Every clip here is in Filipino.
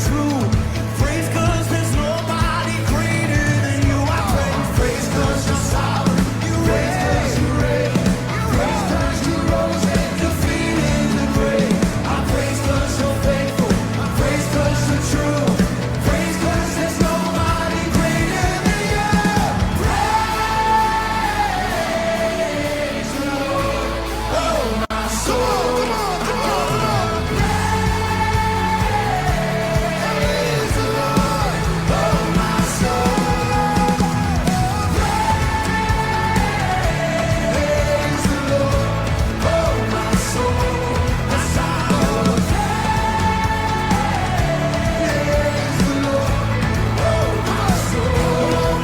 true. Praise 'cause there's nobody greater than you. I praise 'cause you're sovereign. You reign. Praise 'cause you rose and defeated the grave. I praise 'cause you're faithful. Praise 'cause you're true. Praise 'cause there's nobody greater than you. Praise the Lord, oh my soul. Praise the Lord, oh my soul. Praise the Lord, oh my soul. The sound of praise the Lord, oh my soul.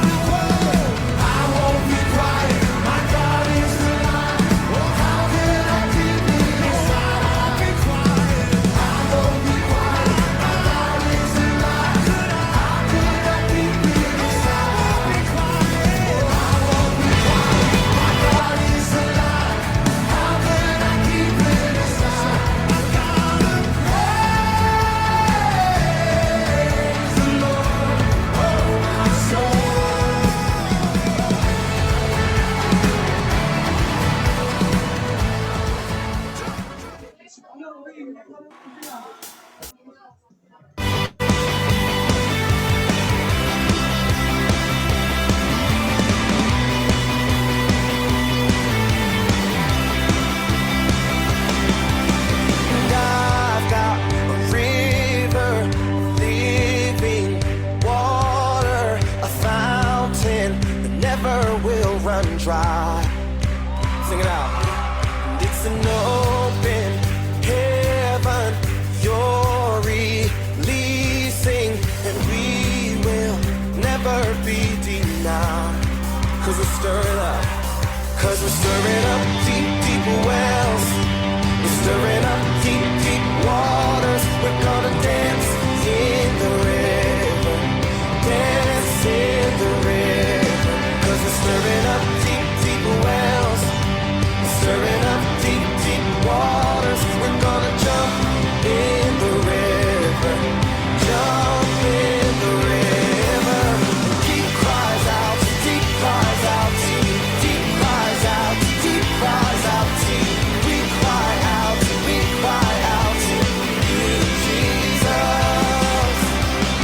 I won't be quiet. My God is alive. Oh, how can I keep it inside? I won't be quiet. I won't be quiet. My God is alive. How can I keep it inside? I won't be quiet. I won't be quiet. My God is alive. How can I keep it inside? I gotta praise the Lord, oh my soul. And I've got a river of living water, a fountain that never will run dry. Sing it out. And it's an open heaven you're releasing, and we will never be denied. 'Cause we're stirring up. 'Cause we're stirring up deep, deep wells. We're stirring up deep, deep waters. We're gonna dance in the river. Dance in the river. 'Cause we're stirring up deep, deep wells. We're stirring up deep, deep waters. We're gonna jump in the river. Jump in the river. Deep cries out to deep cries out to you. Deep cries out to deep cries out to you. We cry out to you, Jesus.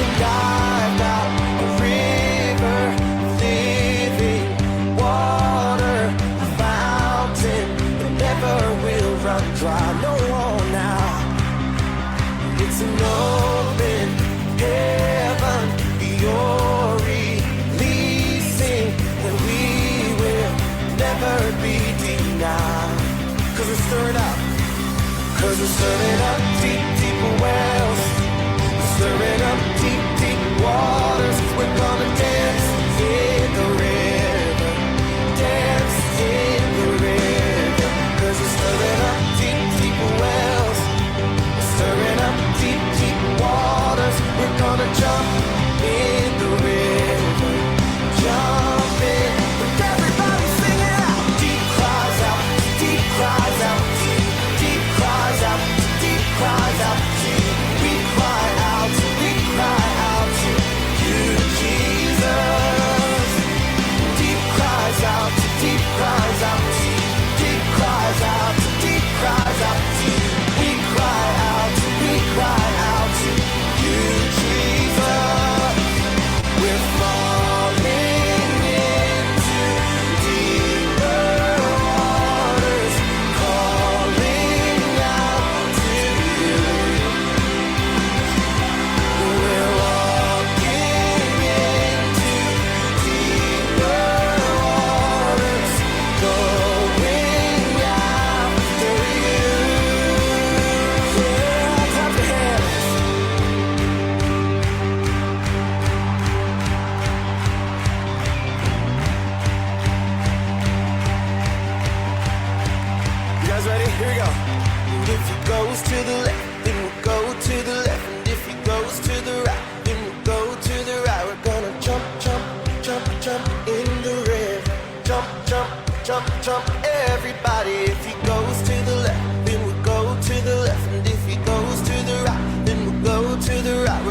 And I've got a river of living water, a fountain that never will run dry. No more now. It's an open heaven you're releasing, and we will never be denied. 'Cause we're stirring up. 'Cause we're stirring up deep, deep wells. We're stirring up deep, deep waters. We're gonna dance in the river. Dance in the river. 'Cause we're stirring up deep, deep wells. We're stirring up deep, deep waters. We're gonna jump in the river. Jump in. With everybody singing out. Deep cries out. Deep cries out. Deep cries out. Deep cries out. We cry out. We cry out to you, Jesus. Deep cries out. Deep cries out. Deep cries out. Deep cries out. We cry out. We cry out to you, Jesus.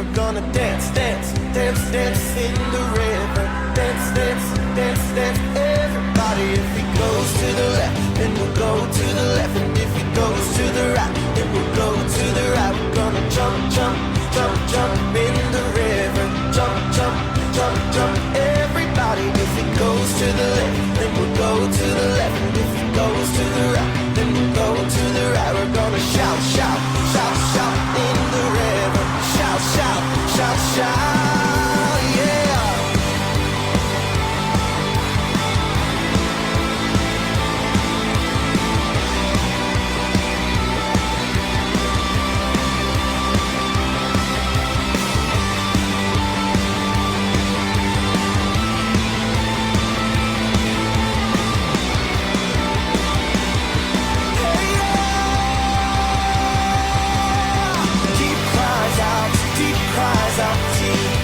We're gonna dance, dance, dance, dance in the river. Dance, dance, dance, dance, everybody. If he goes to the left, then we'll go to the left. And if he goes to the right, then we'll go to the right. We're gonna jump, jump, jump, jump in the river. Jump, jump, jump, jump, everybody. If he goes to the left, then we'll go to the left. And if he goes to the right, then we'll go to the right. We're gonna shout, shout, shout, shout in the river. Shout, shout, shout, shout, yeah. Deep cries out, deep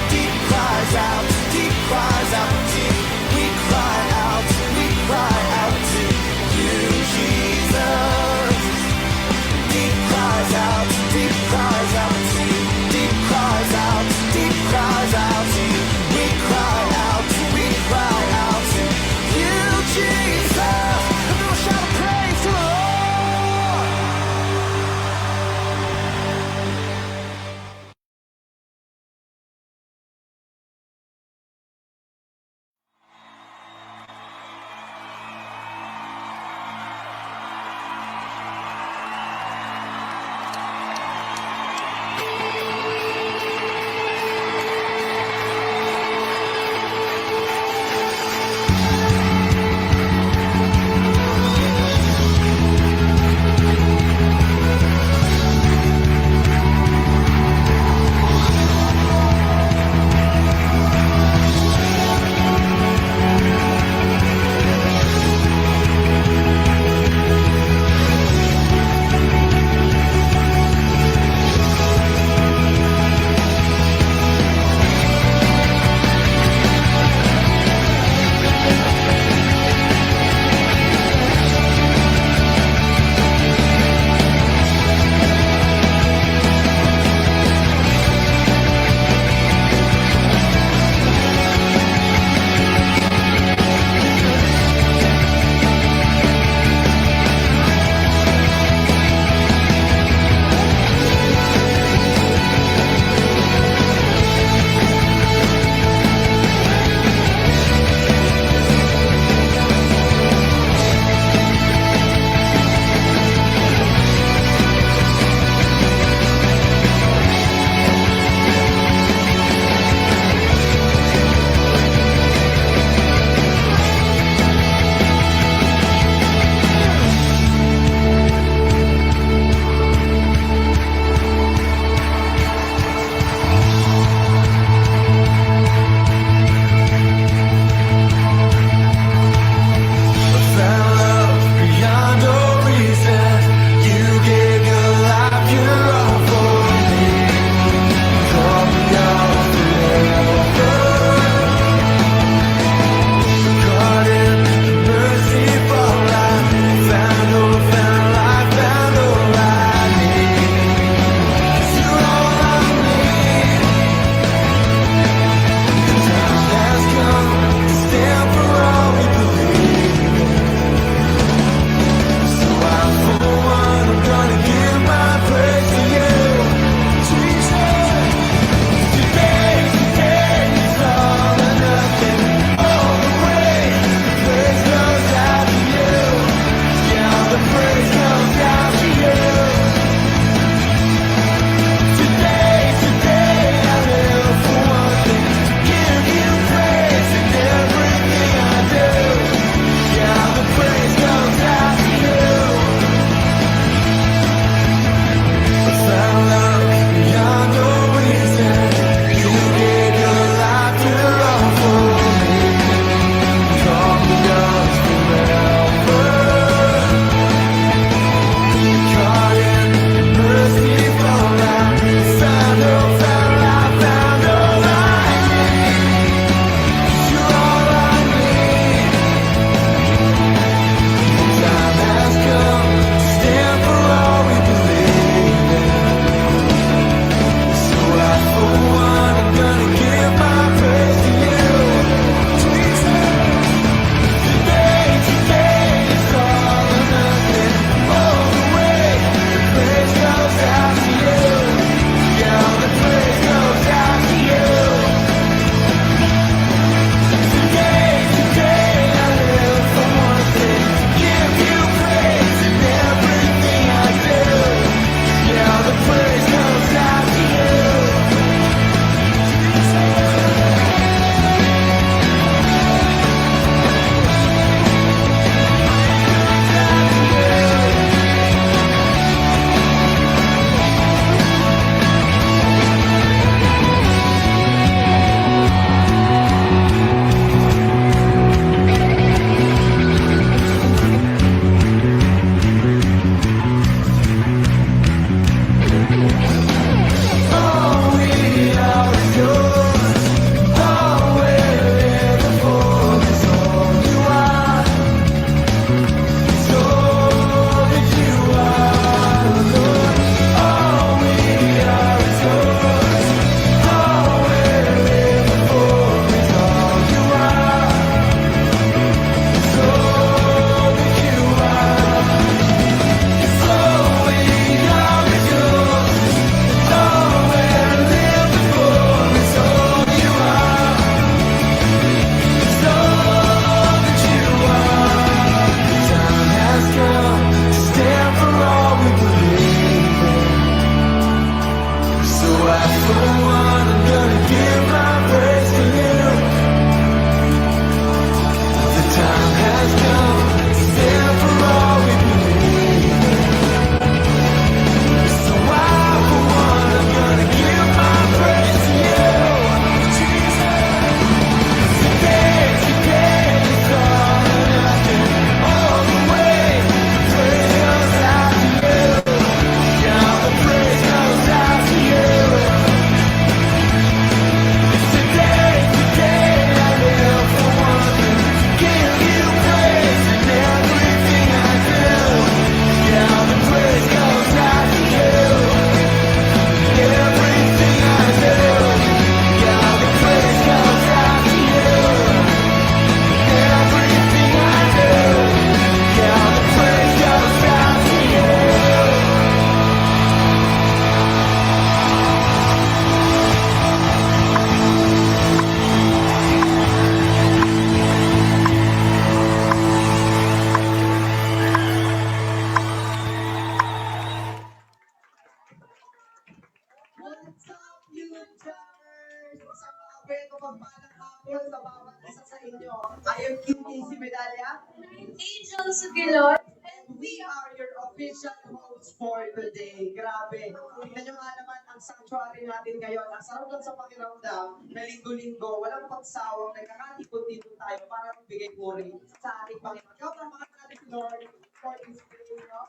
Isang mga kwento pagpalang hapon sa bawat isa sa inyo. I am QTC Medalya. Angel Sugilot. And we are your official hosts for today. Grabe. Tingnan nyo nga naman ang sanctuary natin ngayon. Ang sarap lang sa pakiramdam na linggo-linggo, walang pagsawang, nagkakatipon-tipon tayo para magbigay puri sa ating Panginoon. Ikaw na mga natin si Lord for this day, no?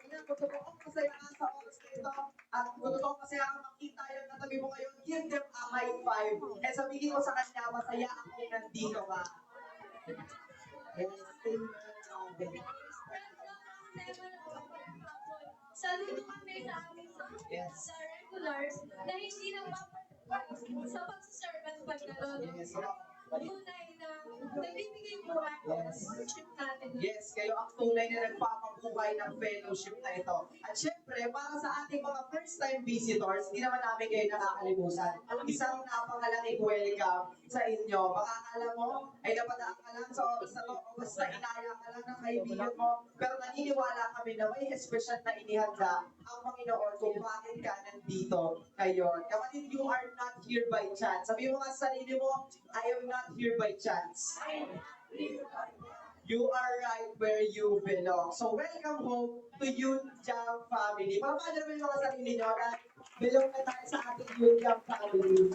Tingnan, kung totoong masaya ka sa oras na ito, at kung totoong masaya ka makita yung katabi mo ngayon, give them a high five. And sabihin mo sa kanya, masaya ako nandito ka. Yes, amen. Saludo kami sa aming Yes. sa regulars na hindi sa pagsaserve at pagdalo. Yes. Tunay na nagbibigay buhay Yes. sa worship natin. Yes, kayo ang tunay na nagpapabuhay ng fellowship na ito. At syempre, para sa ating mga first-time visitors, hindi naman namin kayo nakakalimutan. Isang napakalaking welcome sa inyo. Baka akala mo, ay napadaan ka lang sa oras na to, o basta inaya ka lang ng kaibigan mo. Pero naniniwala kami na may espesyal na inihanda ang Panginoon kung bakit ka nandito ngayon. Kapatid, you are not here by chance. Sabi mo nga sa sarili mo, I am not here by chance. You are right where you belong. So welcome home to Youth Jam family. Paano naman yung mga sarili nyo? Belong na tayo sa ating Youth Jam family.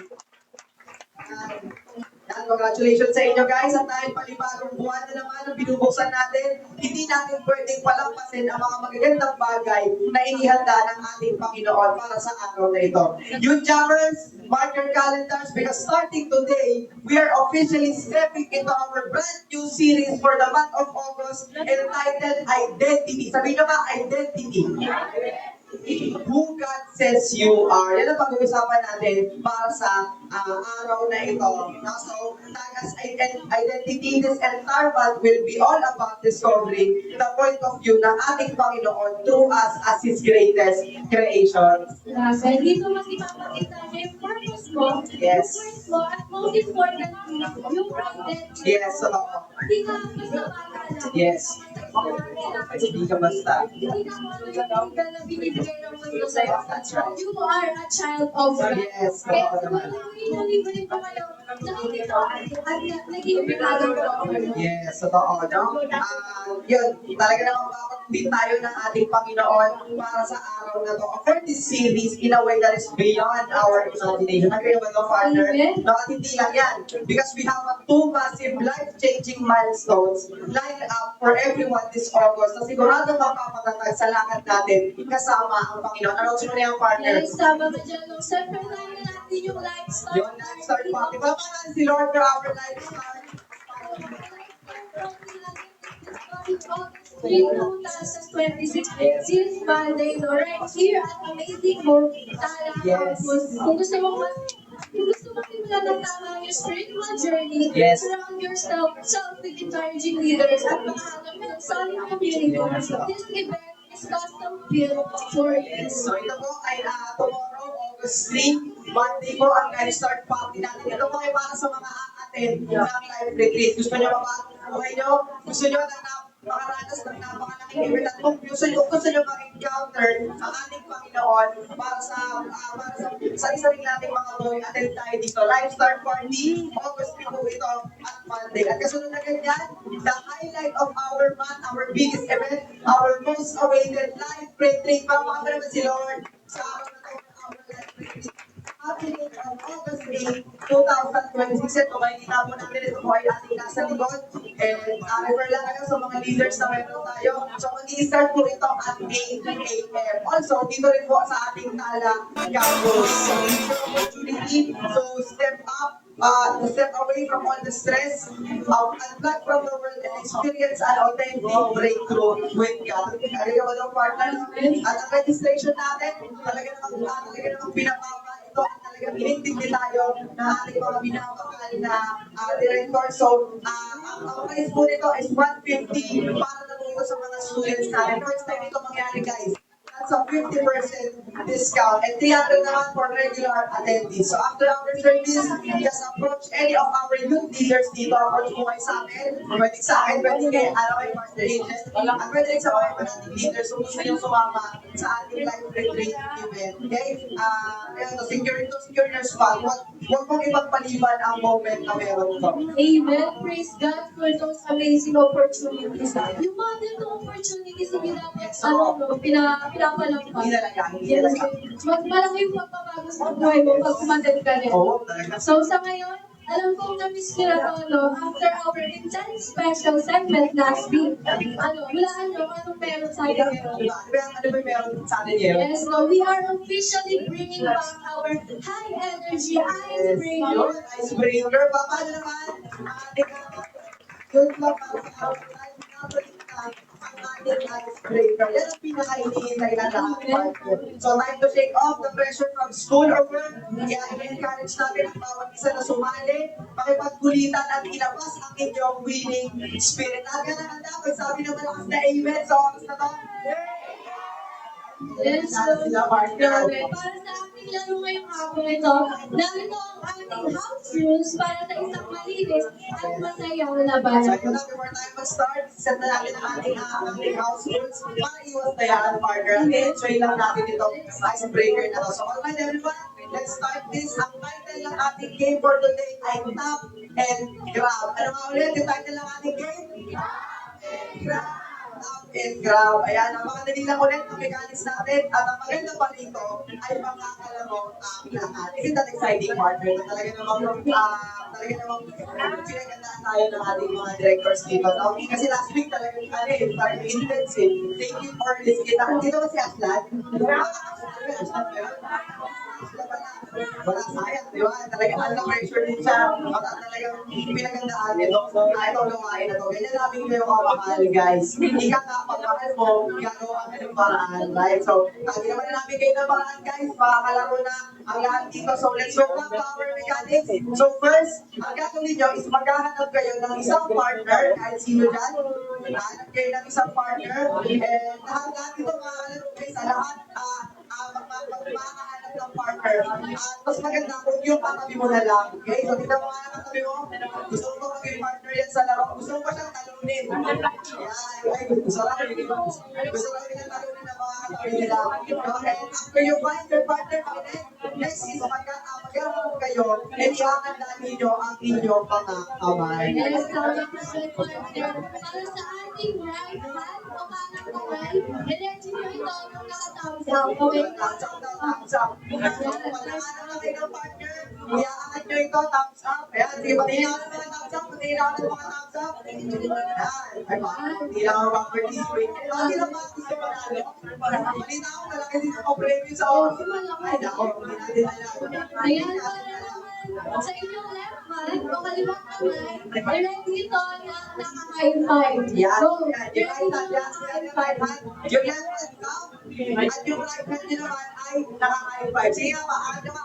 Congratulations sa inyo guys at dahil palibagong buwan na naman ang binubuksan natin, hindi natin pwedeng palampasin ang mga magagandang bagay na inihanda ng ating Panginoon para sa araw na ito. Youth Jammers, mark your calendars because starting today, we are officially stepping into our brand new series for the month of August entitled Identity. Sabihin nyo ba, Identity? Who God says you are. Yan ang pag-uusapan natin para sa araw na ito. So, Tagas Identity, this entire month will be all about discovering the point of view ng ating Panginoon through us as His greatest creation. Grabe, dito mas ipapakita niya yung purpose mo, Yes. yung worth mo, at most importantly, yung identity. Yes, so, Hindi ka basta bata lang. Yes. Hindi ka basta. Hindi ka kung ano yung ka na binibigay ng mundo sa'yo. That's right. You are a child of God. Yes, Kaya oo sa naman. mga libre ko kayo, nakikita at naging binagay ko ako. Yes, totoo, no? Yun, talaga naman din tayo ng ating Panginoon para sa araw na to. For this series, in a way that is beyond our imagination. Agree naman no, Father? Amen. No, at hindi lang yan. Because we have two massive life-changing milestones lined up for everyone this August na sigurado mapapatatag sa lakad natin kasama ang Panginoon. Ano gusto mo na yung partner? Yes, tama ka dyan. Nung siyempre na natin yung lifestyle. Yun, Lifestart Party. Papanan si Lord for our Lifestart. 2026, this Monday, no, right here at Amazing Hope, Tala Yes. Campus. Kung gusto mo simulan ng tama ang your spiritual journey, Yes. surround yourself with encouraging leaders at makahanap ng solid community. This event is custom built for you. So ito po ay tomorrow, August 3, Monday po ang start party natin. Ito po ay para sa mga a-attend ng live retreat. Gusto nyo ba buhay nyo? Gusto nyo na makaranas ng napakalaking event at kung gusto nyo ma-encounter ang ating Panginoon para sa isa rin nating mga boy, attend tayo dito. Live start party, August 3 po ito at Monday. At kasunod na ganyan, the highlight of our month, our biggest event, our most awaited live retreat. Pamama naman si Lord sa araw na ito, our live retreat. Happening on August 8, 2026. At kung makikita po natin, ito po ay ating nasa likod. And refer lang kayo sa mga leaders na meron tayo. So, mag-i-start po ito at 8 a.m. Also, dito rin po sa ating Tala Campus. So, it's your opportunity to step up, to step away from all the stress, unplug from the world and experience an authentic breakthrough with God. Kaya ka ba daw partner? At ang registration natin, talaga namang pinapapa ito at talagang inintindi tayo ng ating mga binabakal na director. So, ang price po nito is 150 para na po ito sa mga students natin. First time ito mangyari, guys. That's a 50% discount and 300 naman for regular attendees. So after our service, just approach any of our youth leaders dito. Approach mo kayo sa amin, pwede sa akin, pwede kay Pastor Agent, at pwede rin sa mga nating leaders kung gusto nyo sumama sa ating live retreat event. Okay? To secure your spot. huwag mong ipagpaliban ang moment na meron ka. Amen. Praise God for those amazing opportunities. Yung mga ganitong opportunities, hindi dapat, pinapalampas. Hindi talaga, hindi Yes. talaga. Malaki yung pagbabago sa buhay mo pag umattend ka rin. Oo, talaga. So sa ngayon, alam kong na-miss ko na to, no? After our intense special segment last week, hulaan nyo anong meron sa atin ngayon. Ano ba meron sa atin ngayon? Yes, no, we are officially bringing back our high energy icebreaker. Yun, icebreaker. Paano naman ang ating good luck para sa araw na pinapalitan ang ating icebreaker. Yan ang pinaka-hinihintay na lahat. So, time to shake off the pressure from school or work. Kaya i-encourage natin ang bawat isa na sumali, makipagkulitan at ilabas ang inyong winning spirit. At yan ang handa, magsabi ng malakas na amen sa oras na to. Yes, so, grabe. Para sa ating laro ngayong hapon ito, narito ang ating house rules para sa isang malinis at masayang So, labanan. ito na, before tayo mag-start, set na natin ang ating house rules para iwas tayaan, partner. At enjoy lang natin itong icebreaker na to. So, all right, everyone, let's start this. Ang title ng ating game for today ay Tap and Grab. Ano nga ulit yung title ng ating game? Tap and Grab. Tap and Grab. Ayan, ang mga dali lang ulit ang mechanics natin. At ang maganda pa rito ay makakalaro ang lahat. Isn't that exciting, partner? Na talaga namang pinagandaan tayo ng ating mga directors dito. No? Kasi last week talagang parang intensive. Thank you for listening. Dito ba si Aslan? Wala sayang, di ba? Talagang under-pressure din siya. At talagang pinagandaan nito. Ito lumain na to. Ganyan namin kayo kamahal, guys. Hindi ka kapagmahal mo, gagawa ka ng paraan, right? So, ginawa na namin kayo ng paraan, guys. Makakalaro na ang lahat dito. So, let's go back to our mechanics. So, first, ang gagawin nyo is maghahanap kayo ng isang partner, kahit sino dyan. Hanap kayo ng isang partner. And lahat dito makakalaro kayo sa lahat. Makahanap ng partner. At mas maganda kung yung katabi mo na lang. Okay? So, tignan mo nga ang katabi mo. Gusto mo ba maging partner yan sa laro? Gusto mo ba siyang talunin? Yan. Ay, gusto lang nilang talunin ng mga katabi nila. Okay? After you find your partner, next is magkaroon kayo and ihahandaan ninyo ang inyong mga kamay. Yes, tama ka sa partner. Para sa ating right hand o kanang kamay, i-ready nyo ito nung nakatapos out. Okay? Thumbs up. Pagkakaroon na kayo ng partner, iaangat nyo ito, thumbs up. Ayan, sige, patingin ako ng mga thumbs up, patingin ako ng mga thumbs up. Ayan, ay ba, hindi lang ako mag-participate. Lagi lang mga gusto manalo. Balita ako, malaki dito ko preview sa oras. Ay, nako, hindi natin alam. Ayan, para naman sa inyong left hand o kaliwang kamay, i-ready ito na naka-high five. Yan, So, yan, yung right hand, yan, yung right hand, yung left hand down, at yung right hand nyo naman ay naka-high five. Sige nga, angat.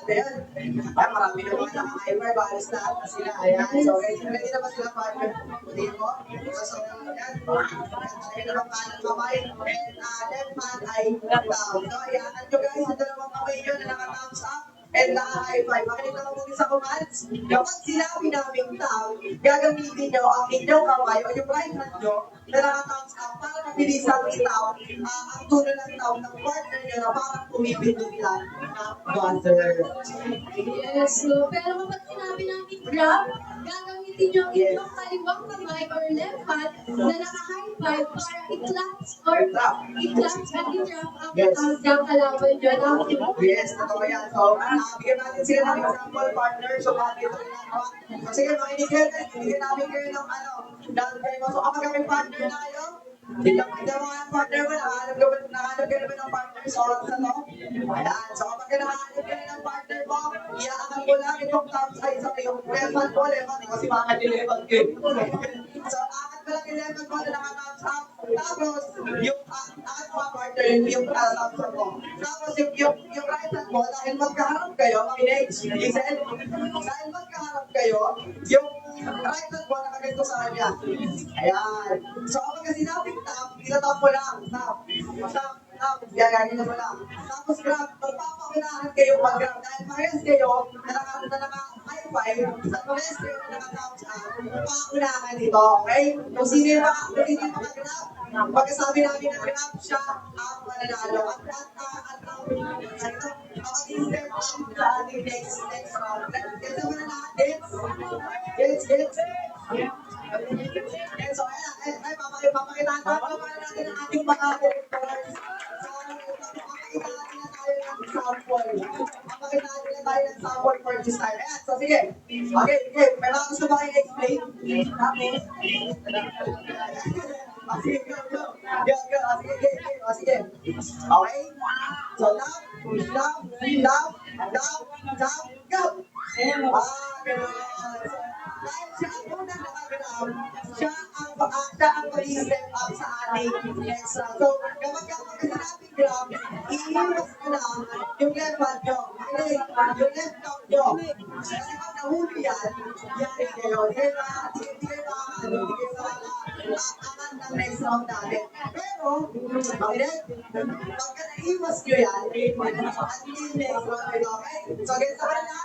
Ayan. Ay, marami na mga naka-high five, alis lahat na sila. Ayan, so ready na ba sila partner? Hindi mo? So, yan. Talaga naman kanan kamay, and left hand ay down. So, ayan, nyo guys, yung dalawang kamay nyo na naka-thumbs up, and naka-high five. Makinig lang muna sa commands. Kapag sinabi namin tao, gagamitin nyo ang inyong kamay o yung right hand nyo na naka-thumbs up para mabilisang itaw ang tulo ng tao ng partner nyo na parang pumipindot lang na buzzer. yes, so, pero kapag sinabi namin grab, gagamitin nyo ang inyong kaliwang kamay or left hand na naka-high five para i-clutch or i-clutch at i-drop ang ng kalaban nyo. Yes, totoo yan. So, bigyan natin sila ng example partner. So, bakit ito ginagawa? So, sige, makinig kayo. Bigyan namin kayo ng So, kapag kami partner na kayo, tignan mo nga ang partner mo, nakahanap ka na ba ng partner sa oras na to? Ayan. So, kapag nakahanap ka na ng partner mo, iaangat mo lang itong thumbs ay sa yung left hand mo, kasi mga nilipad kayo. So, angat mo lang yung left hand mo na naka-thumbs up. Tapos, yung angat mo partner, yung thumbs up mo. Tapos, yung right hand mo, dahil magkaharap kayo, makinig, listen, dahil magkaharap kayo, yung right hand mo nakaganto sa kanya. Ayan. So, kapag sinabing tap, itatap mo lang. Tap. Gagawin mo lang. Tapos grab, magpapaunahan kayo mag-grab. Dahil parehas kayo na naka-high five, at parehas kayo na naka-thumbs up, paunahan ito, okay? Kung sino yung mag-grab, pagkasabi namin na grab siya ang mananalo. At Step up sa ating next round. Gets naman na lahat, gets? So, ayan, papakitaan natin ang ating mga characters. So, papakitaan nila tayo ng sample. Papakitaan nila tayo ng sample for this time. Ayan, so sige. Okay, may mga gusto ba kayo explain? Sige, go. Sige. Okay? So, love, go! Ganun. Dahil siya ang unang nakagrab, siya ang mag-step up sa ating next round. So, kapag sinabing grab, iiwas ko lang yung left hand nyo. Hindi, yung left thumb nyo. Kasi pag nahuli yan, yari kayo. Hindi kayo makakaangan ng next round natin. Pero, makinig, pagka naiwas nyo yan, at hindi yung next round nyo, okay? So, gets naman na,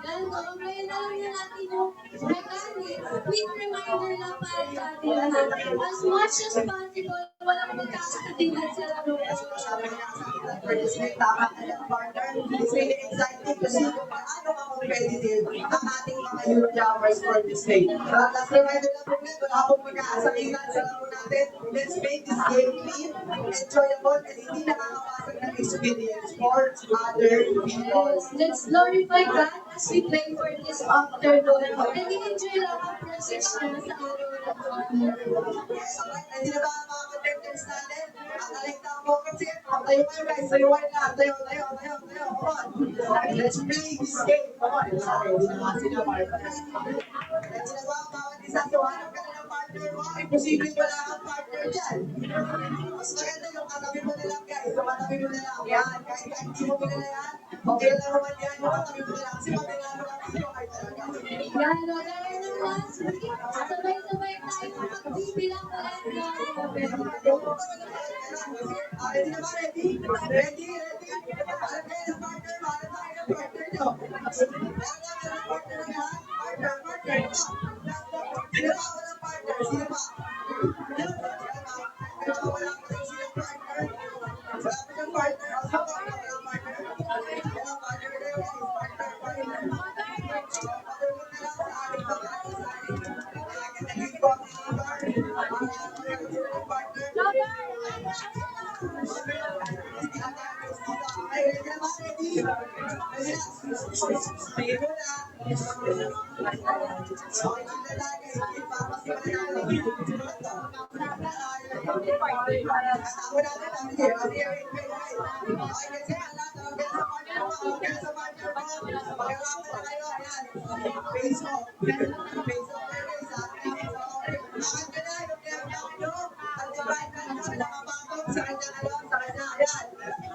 Ganito, ngayon alam na natin yung mechanics. Quick reminder lang para sa ating lahat. As much as possible, walang magkakasatigan sa laro. Tama ka lang, partner. It's really exciting to see kung paano ka-competitive ang ating mga youth jammers for this day. Last reminder lang po ulit, wala akong magkakasakitan sa laro natin. Let's make this game clean, enjoyable, and hindi nakakawasan ng experience for other people. Let's glorify God as we play for this afternoon. And i-enjoy lang ang process na sa araw na ito. Yes, alright. Hindi na ba ang mga contenders natin? Ang alekta ang focus here. Tayo kayo guys, tayo na. Tayo. Come on. Let's play this game. Come on. Sorry, hindi na kasi na partners. Let's na ba ang bawat isa? So, hanap ka na ng partner mo. Imposible wala kang partner dyan. Mas maganda yung katabi mo na lang guys. So, katabi mo na lang. Yan. Kahit hindi mo na yan. Okay lang naman yan. Yung katabi mo na lang. Kasi pag nilaro lang dito, ay talaga. Yan, gaya ng last week. Sabay-sabay tayo magbibilang ulit ng Ready na ba? Ready? Ready? Para kayo ng partner, para tayo ng partner nyo. Para tayo ng partner na lahat. Partner. Sino ba ako ng partner? Sino ba? Ito wala ko ng sino partner. Wala ko ng partner. Wala partner. Wala partner na yun. Partner. Partner mo na lang sa ating pangalan sa ating. Naging ko ang partner.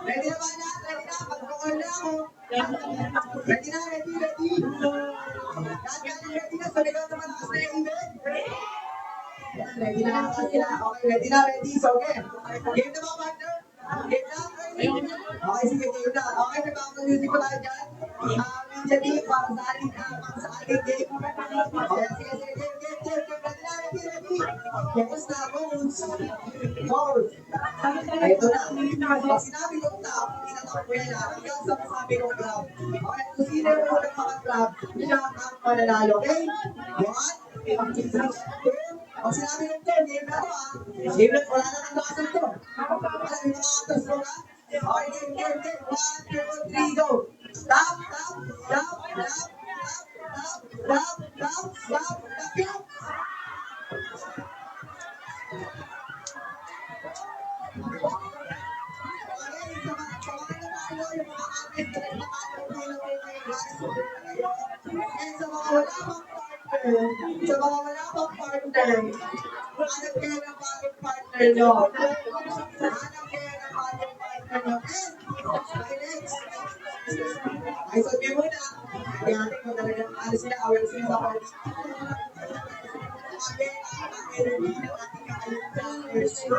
Ready na ba lahat? Ready na? Pag-call na ako. Ready na? Ready? Ready na? So, ligaw na malakas na yung event? Ready na? Okay, ready? So, game. Game na ba, partner? Game na? Okay, sige, game na. Okay, may bago music ko tayo dyan. Media team, para sa ating game. Okay, sige, game. Ready? Focus na, goals. Ay, ito na. Pag sinabi kong top, inatak ko yan hanggang sa masabi kong grab. Okay, kung sino yung unang mga grab, siya ang mananalo. Okay? 1, 2, pag sinabi kong to, game na to ah. Game na, wala na kang bakasan to. Wala, may mga atas mo ka. Okay, game. 1, 2, 3, go. Stop. Sa mga wala pang partner, hanap kayo ng bagong partner nyo. Okay, next. Ay, sabi mo na. Kaya natin kung talagang ano sila, awal sila sa party. Energy ng ating kakalimutaners. Sa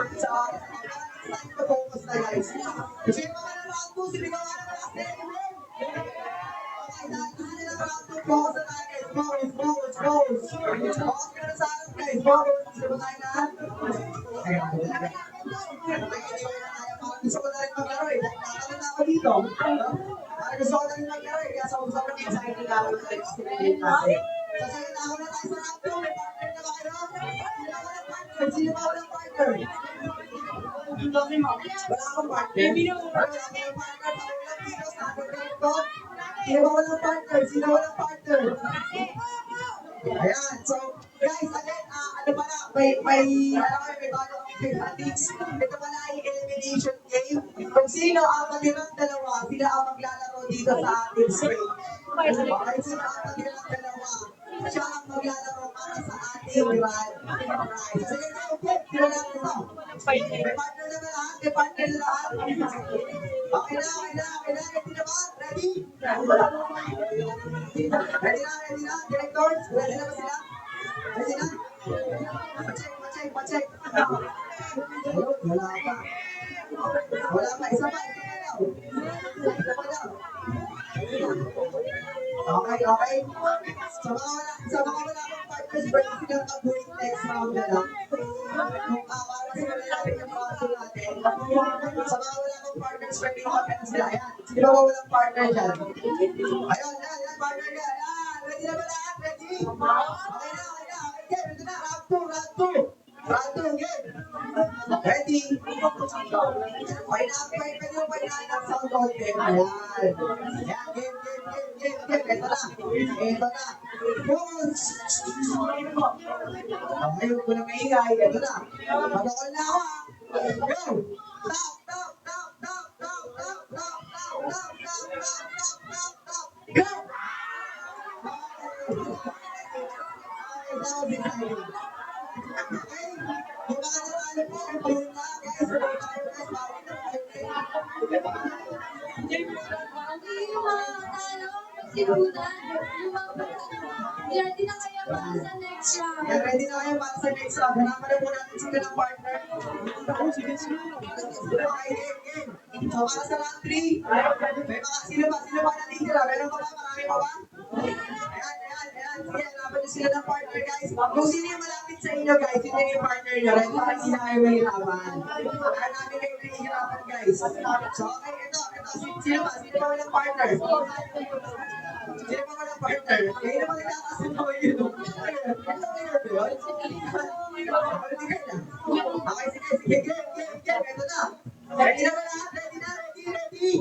time to focus na guys. Kasi yung mga round 2, sinigaw ka na last na yung round. Okay, dahil gusto nila round 2, focus na tayo guys. Focus. Focus ka na sa akin guys. Focus. Gusto mo tayo lahat? Gusto ko tayo na ako dito. Para gusto ko na rin maglaro eh. Kaya sobrang excited na ako sa experience natin. So, sige, ako na tayo sa round 2. May partner na ba kayo? Sino ba walang partner? Wala akong partner. Wala akong partner. Pakulang dito sa akin ko. Sino ba walang partner? Sino walang partner? Ayan, so guys, again, ano pala, may bago kami mechanics. Ito pala ay elimination game. Kung sino ang matirang dalawa, sila ang maglalaro dito sa ating screen. Okay, sino ang matirang dalawa, siya ang maglalaro para sa ating grand prize. So, sige, okay, sino lang ito? May partner na ba lahat? May partner na lahat? Okay na. Ready na ba? Ready? Ready na? Directors? Ready na ba sila? Ready na? Pa-check. Ayun, wala pa. Isa pa daw. Okay. Sa mga wala pang partners, pwede silang mag-wait next round na lang. Kung para sa natin yung kaso natin. Sa mga wala pang partners, pwede mag-wait na sila. Ayan. Sino ba walang partner dyan? Ayun, yan, partner dyan. Ayan, ready na ba lahat? Ready? Okay na. Ready na. Round 2, game. Ready? Okay na, pwede yung pag-anak sa konti. Ayan. Game. Ito na. Pause. Okay, huwag ko na maingay. Ito na. Mag-all na ako ha. Go! Stop. Go! Okay, yung mga nanalo po, yung na, guys, Hindi yung mga talo, sinudan, yung mga ready na kayo para sa next round. ready na kayo para sa next round. Hanapan na po natin sila ng partner. Okay, game. So, para sa round 3, may mga sino ba natitira? Meron pa ba? Marami pa ba? Ayan. Sige, hanapan nyo sila ng partner, guys. Kung sino yung malapit sa inyo, guys, yun yung partner nyo. Right? Para hindi na kayo mahirapan. Kaya namin kayo nahihirapan, guys. So, okay, ito. Sino ba walang partner? Sino ba walang partner? Kayo naman nagkakasundo yun. Ito kayo, yun? Okay, sige. Game. Ito na. Ready na ba lahat? Ready?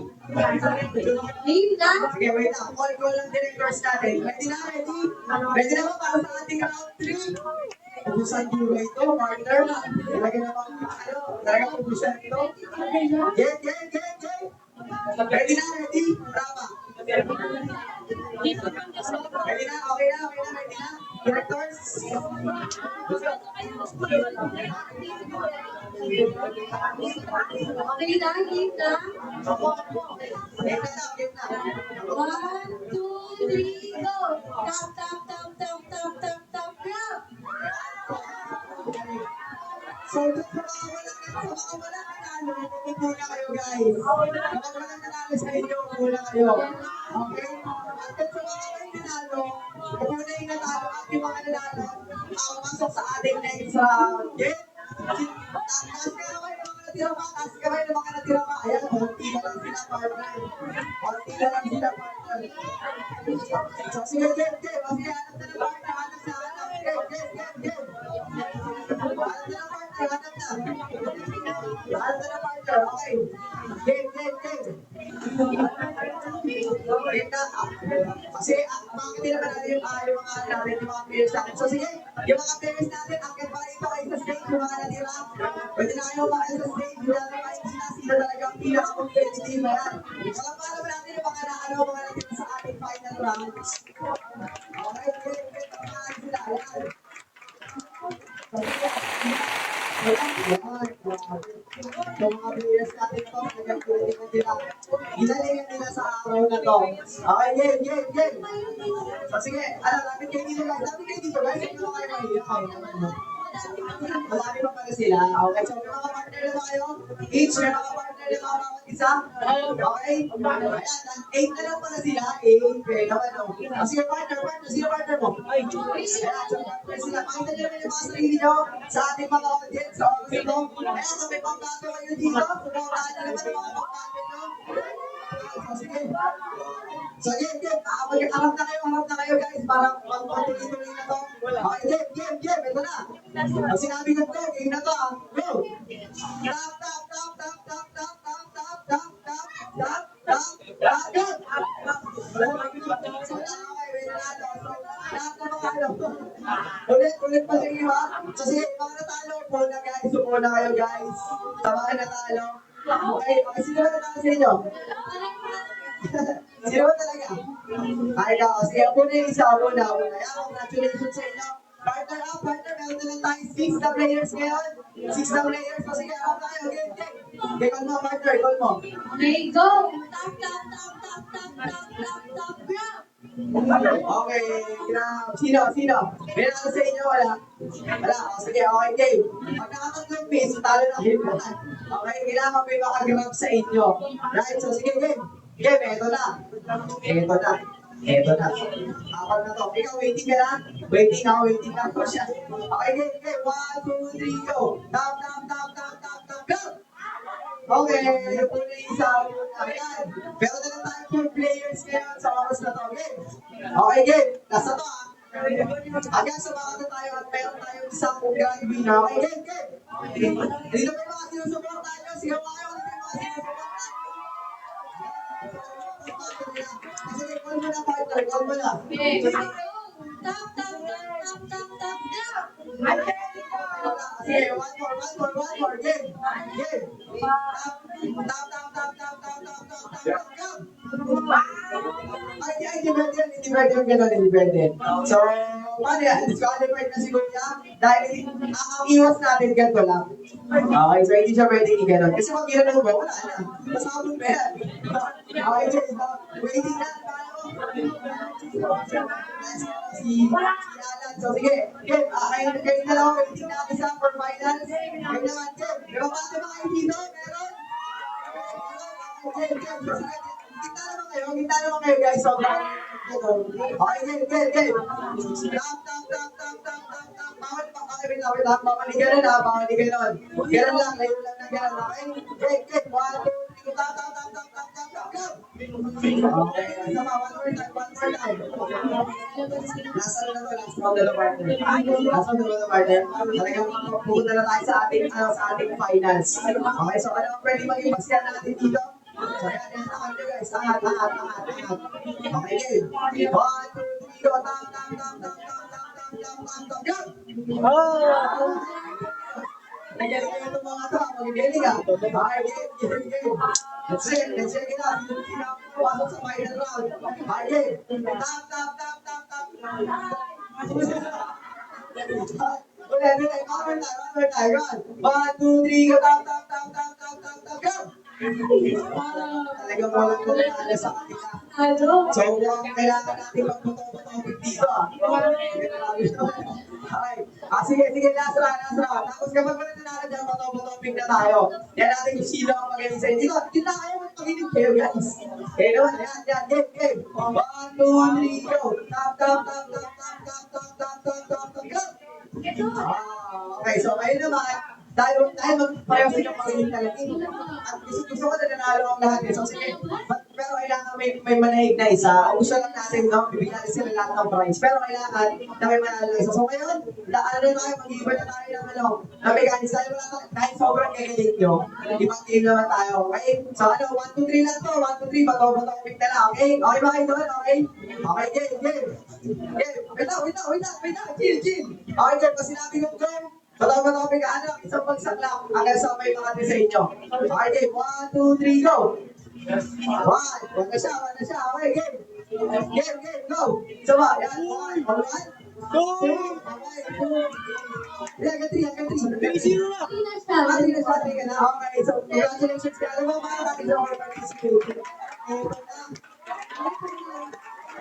Game na. Sige, wait lang. Call lang directors natin. Ready na? Ready na ba para sa ating round 3? Ubusan nyo ba ito, partner? Talaga naman, talaga ubusan ito. Game. Ready na? Tama. Ready na? Okay na? Directors? Okay na, game na. Game na. 1, 2, 3, go! Tap, grab! So, sa mga walang nanalo, upo na kayo, guys. Kapag walang nanalo sa inyo, upo na kayo. Okay? At sa mga walang nanalo, upo na yung nanalo at yung mga nanalo, pasok sa ating next round. Okay? Taas kamay ng mga natira pa. Ayan, konti na lang sila, partner. So, sige, game. Kasi hanap na ng partner. Hanap na. Game. Hanap na ng partner. Okay. Game. Game na. Kasi, bakit nila ba natin yung mga players natin? So, sige, yung mga players natin, akit pa ito kayo sa stage, yung mga natira. Pwede na kayo mga sa stage, yung mga nakikita sila talaga ang pinaka-competitive na yan. Saka para ba natin yung mga natira sa ating final rounds? Okay, game. Sila. Ayan. So, mga players natin ito, nagagaling nila. Ginalingan nila sa araw na to. Okay, game. So, sige, lapit kayo dito, guys. Hindi naman kayo mahiya. Malami pa pala sila. Okay, so may mga partner na ba kayo? Each, may mga partner na mga bawat isa? Okay? Ayan, 8 na lang pala sila. 8. Okay naman, no? Sige, partner. Sino partner mo? Ayan, so partner sila. Pakita nyo naman yung mga sarili nyo sa ating mga audience. So, gusto ko. Ayan, so may pangbato kayo dito. Suportahan nyo naman ang mga pangbato nyo. So, sige. So, game. Harap na kayo, guys. Para magpatuloy-tuloy na to. Okay, game. Ito na. Pag sinabi ko to, game na to, ah. Go! Ulit pa sige ba? So sige, mga natalo po na guys. Supo na kayo guys. Sa mga natalo. Okay, sino ba natalo sa inyo? Sino ba talaga? Ay, ikaw. Sige, ako na yung isa. Ako na. Congratulations sa inyo. Partner, meron na lang tayo 6 na players ngayon. 6 na players. So sige, ako tayo. Game. Okay, call mo, partner. Call mo. Okay, go! Tap, grab! Okay, grab. Sino? May nalo sa inyo, wala? Wala. O, sige, okay, game. Pag nakatatlong piece, talo na kayo lahat. Okay, kailangan may makagrab sa inyo. Right, so sige, game. Game, eto na. Apat na to. Ikaw, waiting ka na? Waiting lang po siya. Okay, game. 1, 2, 3, go. Tap, go! Okay, yung po na isa. Ayan. Pero na lang tayo 4 players ngayon sa oras na to. Game. Okay, game. Nasa to, ah. Hanggang sa mga tayo at meron tayong isang grand winner. Okay, game. Dito may mga sinusuportahan nyo. Sigaw kayo kung may mga sinusuportahan nyo. Sige, call mo na, partner. Call mo na. Okay, go! Tap, grab! Sige, one more. Game. Tap, go. Ay, hindi pwede yung gano'n, hindi pwede. So, paano yan? Disqualified na si Kuya. Dahil ang iwas natin ganito lang. Okay, so hindi siya pwede i-gano'n. Kasi pag gano'n ba, wala na. Masabog na yan. Okay, so, waiting na. Si Alan. So, sige. Game, kayo na lang waiting natin sa for finals. Kayo naman, Game. May mabate ba kayo dito? Meron? Game. Kita naman kayo guys. So, okay, game. Tap. Bawal pa kayo. Bawal ni ganun. Ganun lang. Layo lang na ganun. Okay? Game. 1, 2, 3. Tap. Go. Okay. Sama. One more time. Last round na partner. Talagang pupunta na tayo sa ating finals. Okay, so ano ang pwede maging pasyan natin dito? So yan, angat nyo guys. Angat. Okay, game. 1, 2, 3, go. Tap. Go! Nagaling kayo itong mga ito. Magigaling ah. Okay, game. Let's check it out. Sino pumasok sa final round? Okay, game. Tap. Ulit. One more time. 1, 2, 3, go. Tap. Go! Talagang walang kumakalas sa kanila. So, kailangan natin magputong-putong dito. Okay. Sige, last round. Tapos kapag wala na dyan, patong-putong na tayo. Yan natin yung sino ang magaling sa inyo. Dito na kayo, magpaginig kayo, guys. Okay, naman. Yan. Game. 1, 2, 3, go. Tap. Go! Okay, so ngayon naman, dahil pareho silang makinig talaga. At gusto ko na nanalo ang lahat. So sige, pero kailangan may manahig na isa. Ang gusto lang natin, no? Bibigyan natin sila lahat ng prize. Pero kailangan na may manalo na isa. So ngayon, mag-iiba na tayo ng na mechanics. Dahil sobrang gagaling nyo, ibang team naman tayo. Okay? So 1, 2, 3 lang to. 1, 2, 3, bato-pick na lang. Okay? Okay ba kayo doon? Okay? Okay, game. Wait lang. Chill. Okay, game. Kasi sinabi ko go. Bato-pick ka, isang bagsak lang. Hanggang sa may makati sa inyo. Okay, game. 1, 2, 3, go. 1. Wag na siya. Okay, game. Game, go. Sama, yan. 1. Go! Okay, 2. Hanggang 3. Sino na? Pati ka na. Okay, so congratulations ka. Alam mo, natin sa mga participation.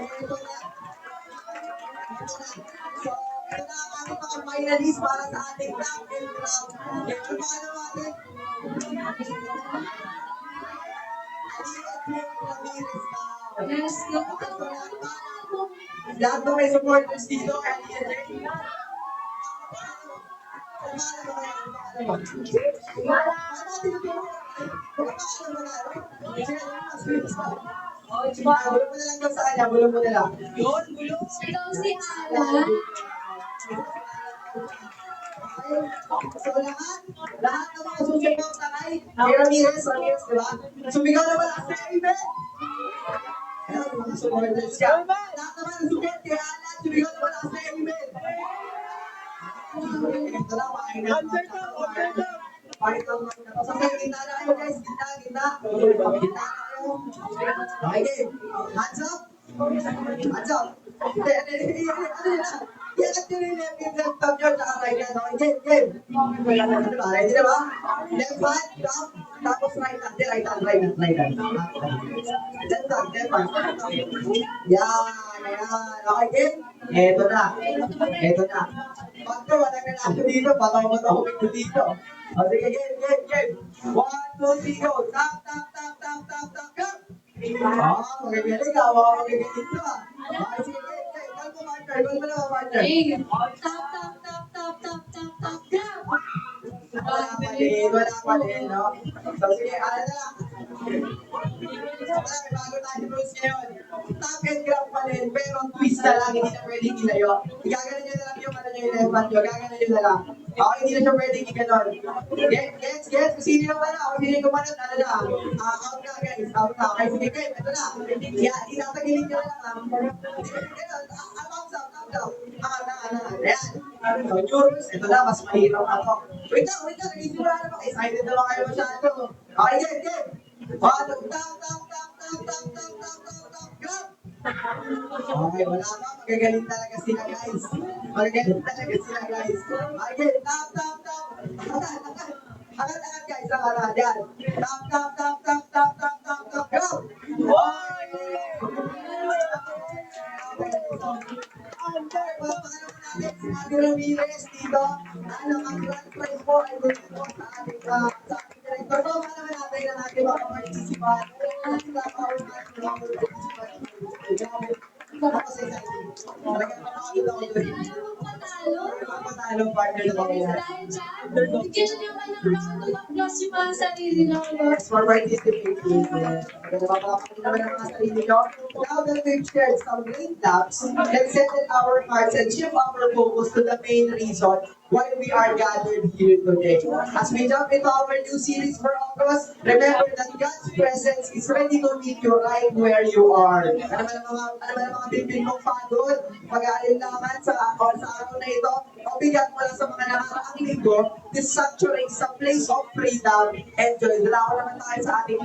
Ito na. So, ito na ang ating mga finalists para sa ating top and round. Ano ba natin? Ramirez daw. Yes, no. Lahat ng may supporters dito, Ellie and Jay. Bulong mo na lang daw sa kanya, bulong mo na lang. Yun, bulong. Siya daw si Alan. So lahat ng mga susuporta kay Ramirez, di ba? Sumigaw na wala sa event. Ayan, mga supporters ka. Lahat naman ng support kay Alan, sumigaw na wala sa event. Ito na, pakinggan. So, gitna na kayo guys, gitna na kayo. Okay, game. Hands up. Hands up. Hindi, ano na? Iangat nyo rin yung left thumb nyo, tsaka right hand. Okay, game. Ready na ba? Left hand, down, tapos right hand. Right hand. Left hand. Yan. Okay, game. Eto na. Pagka walang nanalo dito, patawag ko dito. O sige, game. 1, 2, 3, go. Tap, go. Magagaling ka. Magagaling to ah. Okay, sige, game. Call mo partner. Hey, tap, grab. Wala pa din, no? So sige, ano na lang. May bago tayo rules ngayon. Tap and grab pa rin, pero twist na lang, hindi na pwedeng ilayo. Gaganan nyo na lang yung left hand nyo, gaganan nyo na lang. Okay, hindi na siya pwedeng iganon. Gets? Kung sino yung kung sino yung kumanan, ano na, out na guys, out na. Okay, sige guys, ito na. Yan, itatagilin nyo na lang. Thumbs up. Ayan. So, new rules, ito na, mas mahirap ako. Wait lang, nag-isimula na ba? Excited na ba kayo masyado? Okay, game. Grab! Okay, wala ka. Magagaling talaga sila, guys. Okay, tap. Angat, guys. Angat, yan. Tap. Grab! Si Ramirez dito, ang grand prize po ay dito sa ating director. So, naman natin ang ating mga participant. At sa power Ako sa exciting. Talagang napakagod ako doon. Patalong partner na kami. Dahil dyan, bigyan nyo naman ng round of applause yung mga sarili ng Lord. For participating. Napapakapagod naman ang mga sarili nyo. Now that we've shared some great laps, let's settle our hearts and shift our focus to the main reason why we are gathered here today. As we jump into our new series for August, remember that God's presence is ready to meet you right where you are. Ano man ang mga bibig mong pagod, pag-aalinlangan sa araw na ito, o bigat mula sa mga nakaraang linggo, this sanctuary is a place of freedom and joy. Dalawa naman tayo sa ating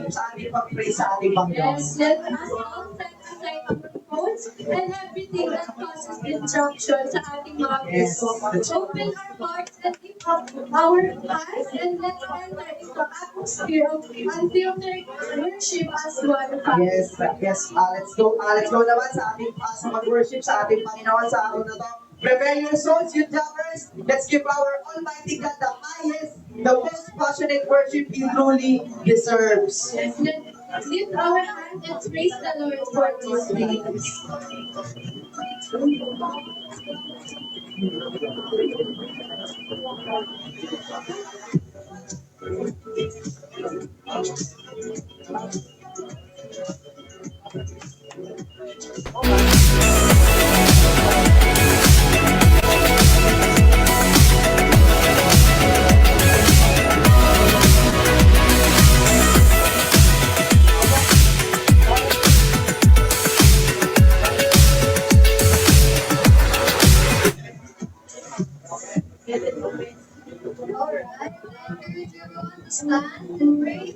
pag-pray sa ating Panginoon. Yes, let us all set aside our phones and everything that causes distraction sa ating mga puso. Open our hearts and lift up our eyes and let's enter into the atmosphere of unfiltered worship as one family. Yes. Let's go naman sa ating sa mag-worship sa ating Panginoon sa araw na to. Prepare your souls, you jammers. Let's give our Almighty God the highest, the most passionate worship He truly deserves. Yes, let's lift our hands and praise the Lord for this day. Alright, I encourage everyone to stand and praise.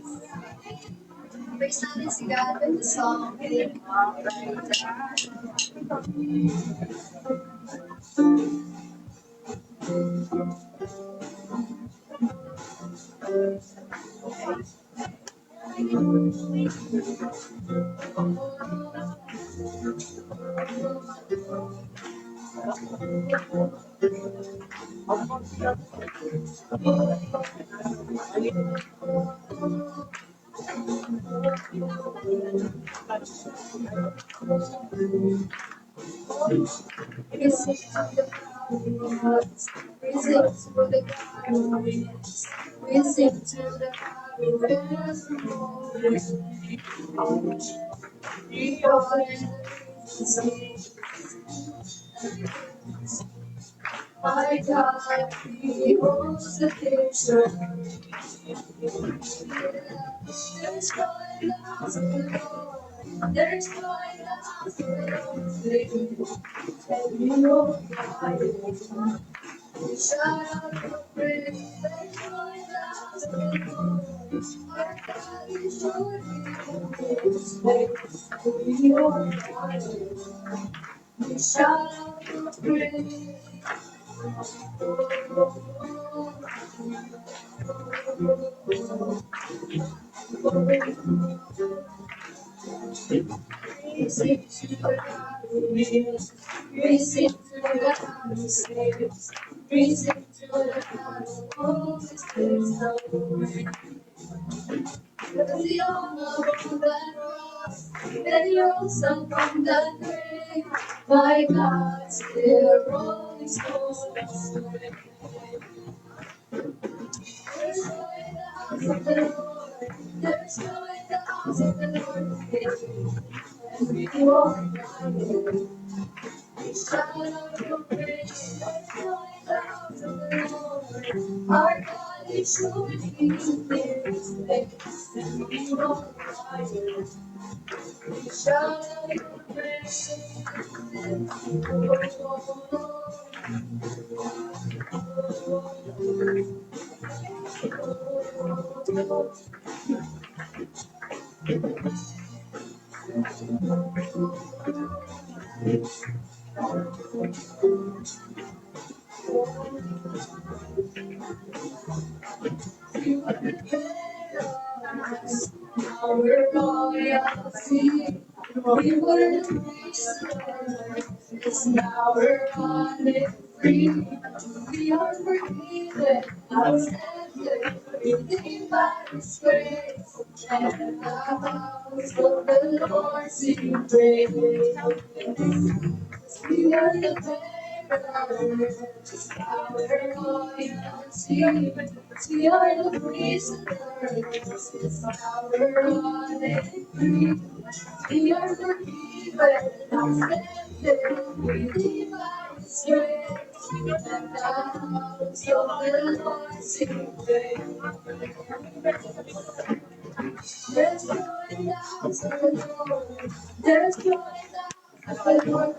Praise natin si God with the song. Listen to the clouds, listen to the clouds, listen to the clouds. My God, He holds the picture. There's joy in the house of the Lord. There's joy in the house of the Lord. And we won't fight. We shout out your praise. There's joy in the house of the Lord. Our God is surely in this place. And we won't fight. We shout out your praise. We sing to the God who lives. We sing to the God who saves. We sing to the God who always gives the way. The honor from the cross, and your son from the grave. My God, still rolling stones. There's joy in the house of the Lord. There's joy in the house of the Lord. And we won't fight. We shout out your praise. There's joy in the house of the Lord. Our God is surely in this place. And we won't fight. We shout out your praise. You are the us, our royalty. We were the it's now we're on it free. We are forgiven, accepted, redeemed by His grace. And the house of the Lord sing praise. We are the bearers, our royalty. We are the prisoners, it's our honest free. We are forgiven, accepted, redeemed by His grace. And the house of the Lord sing praise. There's joy in the house of the Lord. There's joy in the house of the Lord.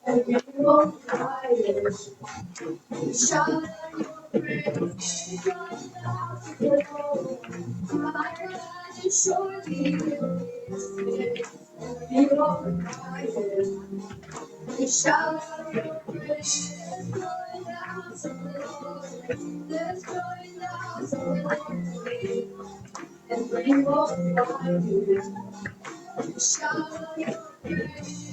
And we won't hide. We shout out your praise. There's joy in the house of the Lord. My God is surely in this place. And we won't hide. We shout out your praise. There's joy in the house of the Lord. There's joy in the house of the Lord. And we won't find you. We shout out your praise.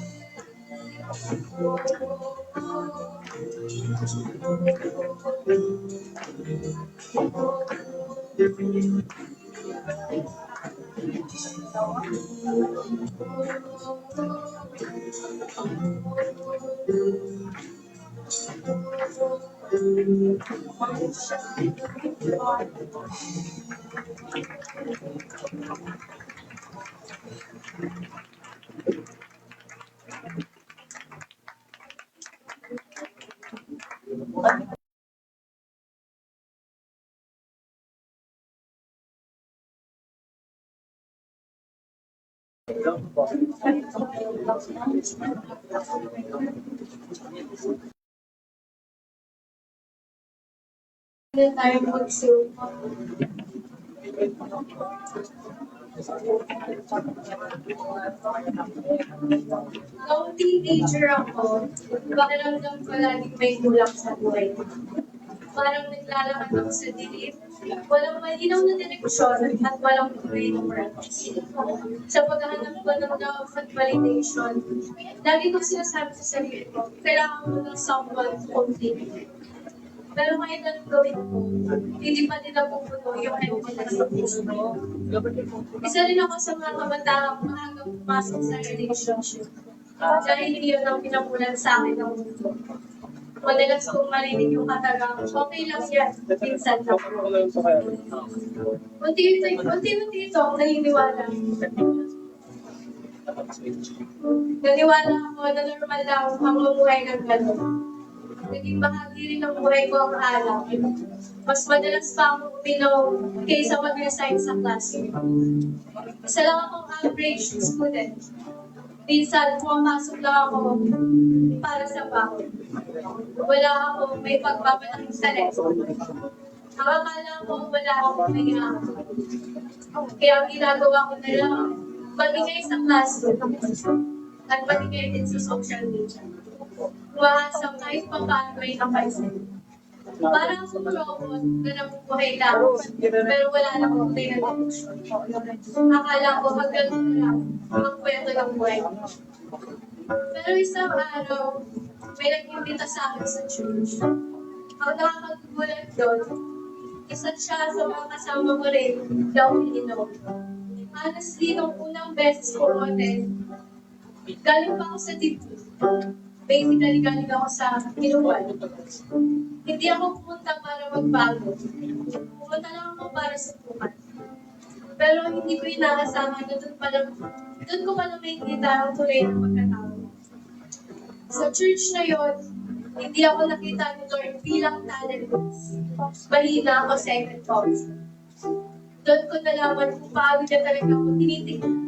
Hindi tayo magsulpa. Noong teenager ako, pakiramdam ko laging may kulang sa buhay. Parang naglalakad ako sa dilim, walang malinaw na direksyon at walang tuloy na purpose. Sa paghahanap ko ng love at validation, lagi ko sinasabi sa sarili ko, kailangan ko ng someone to complete me. Pero kahit anong gawin ko, hindi pa din napupuno yung emptiness sa puso ko. Isa rin ako sa mga kabataang maagang pumasok sa relationship. Dahil yun ang pinamulan sa akin ng mundo. Madalas kong marinig yung katagang, okay lang yan, minsan lang. Unti-unti ito ang naniniwala. Naniwala ako na normal lang ang mamuhay ng gano'n. Naging bahagi rin ng buhay ko ang alak. Mas madalas pa akong uminaw kaysa mag-resign sa klase. Isa lang akong average student. Minsan, pumapasok lang ako para sa baon. Wala akong may pagbabalaki sa lesson. Ang akala ko, wala akong kaya. Kaya ang ginagawa ko na lang, pagigay sa classroom at pagigay din sa social media. Umaasang kahit pa paano ay napansin. Parang akong robot na nabubuhay lang, pero wala lang kulay na devotion. Akala ko hanggang doon lang ang kwento ng buhay. Pero isang araw, may nag-imbita sa akin sa church. Ang nakakagugulat doon, isa siya sa mga kasama ko rin na umiinom. Honestly, nung unang beses ko umaten, galing pa ako sa dito. Basically, galing ako sa inuman. Hindi ako pumunta para magbago. Pumunta lang ako para subukan. Pero hindi ko inaasahan na doon ko pala makikita ang tuloy ng pagkatao. Sa church na yon, hindi ako nakita ni Lord bilang talentless. Mahina ako second thoughts. Doon ko nalaman kung paano niya talaga ako tinitingnan.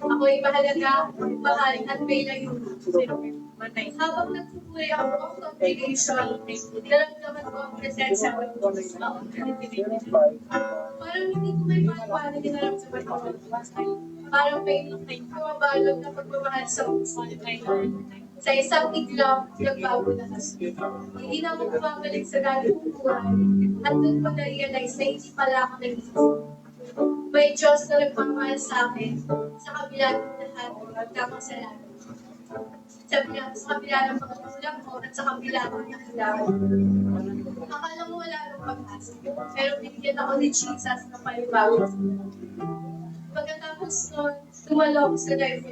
Ako'y mahalaga, mahal, at may layunin. Habang nagpupuri ako ng congregation, naramdaman ko ang presensya ko. Parang hindi ko may paano dinaramdaman ko. Parang may kumabalog na pagmamahal sa puso. Sa isang iglap, nagbago lahat. Hindi na ako bumabalik sa dating buhay. At doon ko na-realize na hindi pala ako nag-iisip. May Diyos na nagmamahal sa akin sa kabila ng lahat ng magkamasalanan. Sa kabila ng mga kulang ko at sa kabila ng nakilawan. Akala mo wala nang pag-asa, pero binigyan ako ni Jesus ng palibago. Pagkatapos nun, tumalo ako sa life.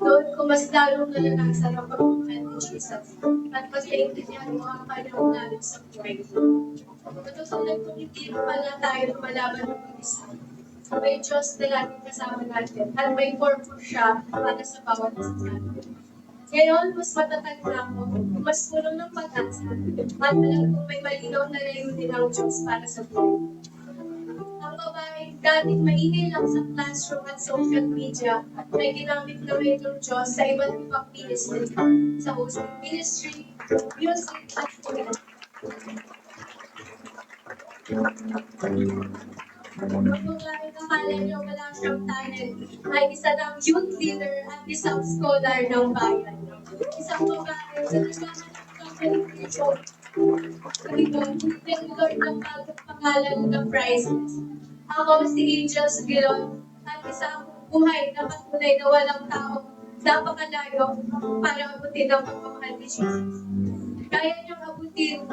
Doon ko mas lalong nalanasan ang pagmamahal ni Jesus at mas naintindihan mo ang kanyang plano sa buhay. Natutunan kong hindi pala tayo lumalaban ng mag-isa. May Diyos na laging kasama natin at may purpose siya para sa bawat isa. Ngayon, mas matatag na ako, mas puno ng pag-asa, at alam kong may malinaw na layunin ang Diyos para sa buhay. Ang babaeng dating maingay lang sa classroom at social media ay ginamit naman ng Diyos sa iba't ibang ministry, sa hosting ministry, music, at food. Ang babaeng akala niya wala siyang talent ay isa ng youth leader at isang scholar ng bayan. Isang babae sa nagkahanap ng qualification. Ito, yung Lord ng bagong pangalan ng prizes. Ako si Angel Gilon at isang buhay na patunay na walang tao napakalayo para abutin ang pagmamahal ni Jesus. Kaya niyang abutin,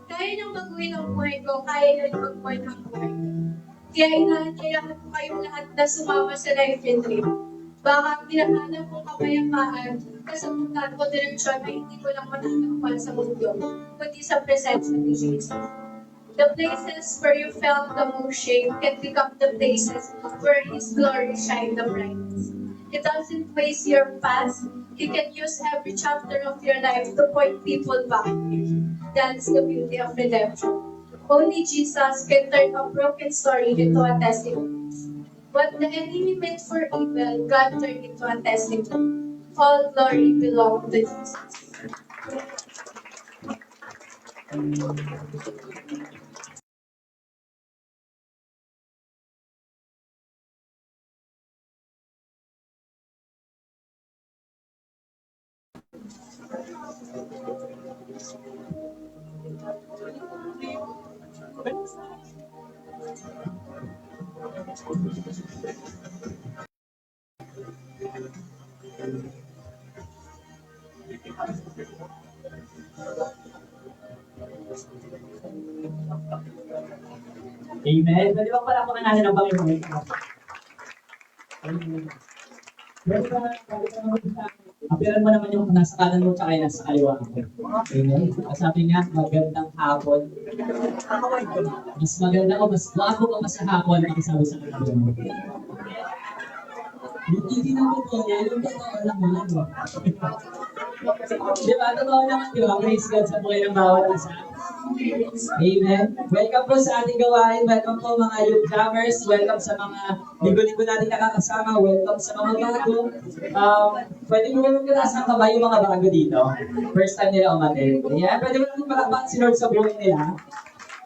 kaya niyang baguhin ang buhay ko, kaya niyang magbuhay ng buhay. Kaya inaanyayahan ko kayong lahat na sumama sa life and dream. Baka pinahanap kong kapayapaan, kasabutan ko direksyon na hindi ko lang matatagpuan sa mundo, kundi sa presensya ni Jesus. The places where you felt the most shame can become the places where His glory shine the brightest. It doesn't waste your past. You can use every chapter of your life to point people back. That's the beauty of redemption. Only Jesus can turn a broken story into a testimony. What the enemy meant for evil, God turned into a testimony. All glory belongs to Jesus. Amen. Pwede ba pala ako natin ng Panginoon? Amen. Pwede ba naman sa apiran mo naman yung nasa kanan mo tsaka yung nasa kaliwa mo. Amen. Sabi nga, magandang hapon. Mas maganda o mas wapo ka pa sa hapon ang sabi sa kaliwa mo. Hindi naman po yan, yung totoo naman. Di ba? Totoo naman, di ba? Praise God sa buhay ng bawat isa. Amen. Welcome po sa ating gawain. Welcome po mga youth jammers. Welcome sa mga linggo-linggo natin nakakasama. Welcome sa mga bago. Pwede mo naman kataas ng kamay yung mga bago dito. First time nila umatin. Ayan. Pwede mo naman palakpakan si Lord sa buhay nila.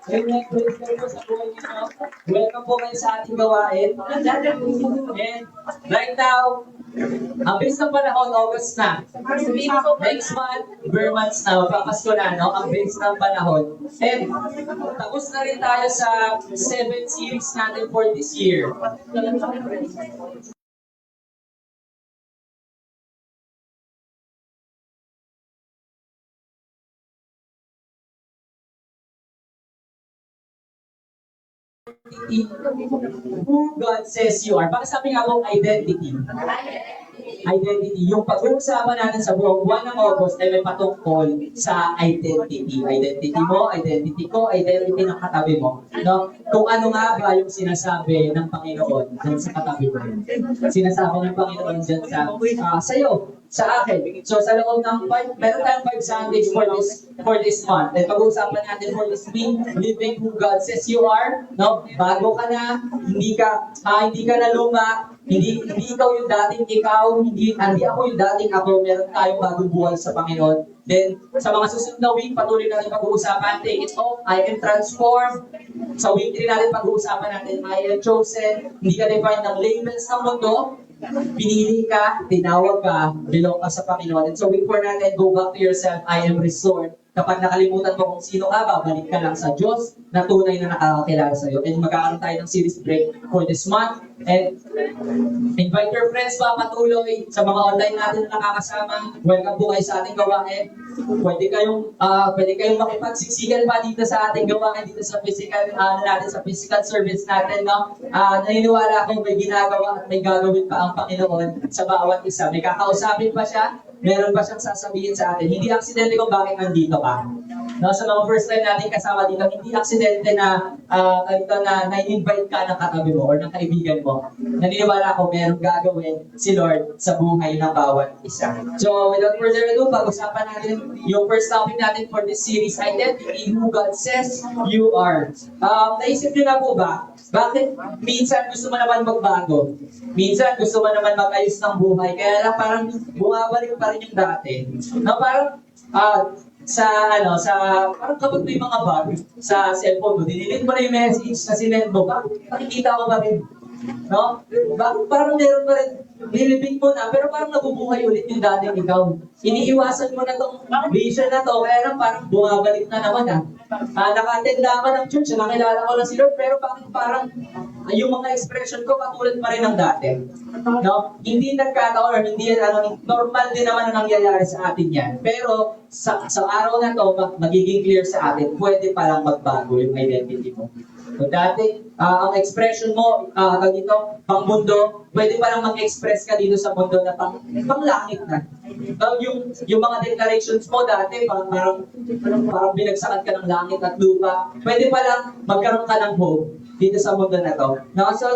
Amen. Praise God po sa buhay nila. Welcome po kayo sa ating gawain. And right now, ang bilis ng panahon, August na. Next month, bare months na, papasko na, no? Ang bilis ng panahon. And tapos na rin tayo sa 7 series natin for this year. Who God says you are. Baka sabi nga mong identity. Identity. Yung pag-uusapan natin sa buong buwan ng August ay may patungkol sa identity. Identity mo, identity ko, identity ng katabi mo. No? Kung ano nga ba yung sinasabi ng Panginoon dyan sa katabi mo. Sinasabi ng Panginoon dyan sa'yo, sa akin. So sa loob ng meron tayong 5 Sundays for this month. And pag-uusapan natin for this week, living who God says you are. No? Bago ka na, hindi ka na luma, hindi ikaw yung dating ikaw, hindi ako yung dating ako, meron tayong bagong buhay sa Panginoon. Then, sa mga susunod na week, patuloy natin pag-uusapan, take it off, I am transformed. Sa week 3 natin pag-uusapan natin, I am chosen. Hindi ka define ng labels ng mundo. Pinili ka, tinawag ka, belong ka sa Panginoon. And so week 4 natin, go back to yourself, I am restored. Kapag nakalimutan mo kung sino ka, babalik ka lang sa Diyos na tunay na nakakakilala sa iyo. And magkakaroon tayo ng series break for this month. And invite your friends pa patuloy sa mga online natin na nakakasama. Welcome po kayo sa ating gawain. Pwede kayong makipagsiksikan pa dito sa ating gawain, dito sa physical natin, sa physical service natin. No? Naniniwala akong may ginagawa at may gagawin pa ang Panginoon sa bawat isa. May kakausapin pa siya. Meron pa siyang sasabihin sa atin. Hindi aksidente kung bakit nandito ka. No, sa mga first time natin kasama dito, hindi aksidente na na-invite ka ng katabi mo or ng kaibigan mo. Naniniwala ako merong gagawin si Lord sa buhay ng bawat isa. So, without further ado, pag-usapan natin yung first topic natin for this series, identity, who God says you are. Naisip niyo na po ba? Bakit minsan gusto mo naman magbago? Minsan gusto mo naman mag-ayos ng buhay, kaya lang parang bumabalik pa rin yung dati. No, parang parang kapag may mga bug sa cellphone mo, dinilit mo na yung message na sinend mo, nakikita ko pa rin. No? Parang meron pa rin, nilibig mo na, pero parang nabubuhay ulit yung dating ikaw. Iniiwasan mo na tong vision na to, kaya lang parang bumabalik na naman Nakatenda ka ng church, nakilala ko na si Lord, pero parang yung mga expression ko katulad pa rin ng dati. No? Hindi nagkataon or hindi normal din naman ang nangyayari sa atin yan. Pero sa araw na to, magiging clear sa atin, pwede palang magbago yung identity mo. So dati, ang expression mo, dito, pang mundo, pwede palang mag-express ka dito sa mundo na pang langit na. Yung mga declarations mo dati, parang binagsakan ka ng langit at lupa, pwede palang magkaroon ka ng hope dito sa mundo na to. No? So,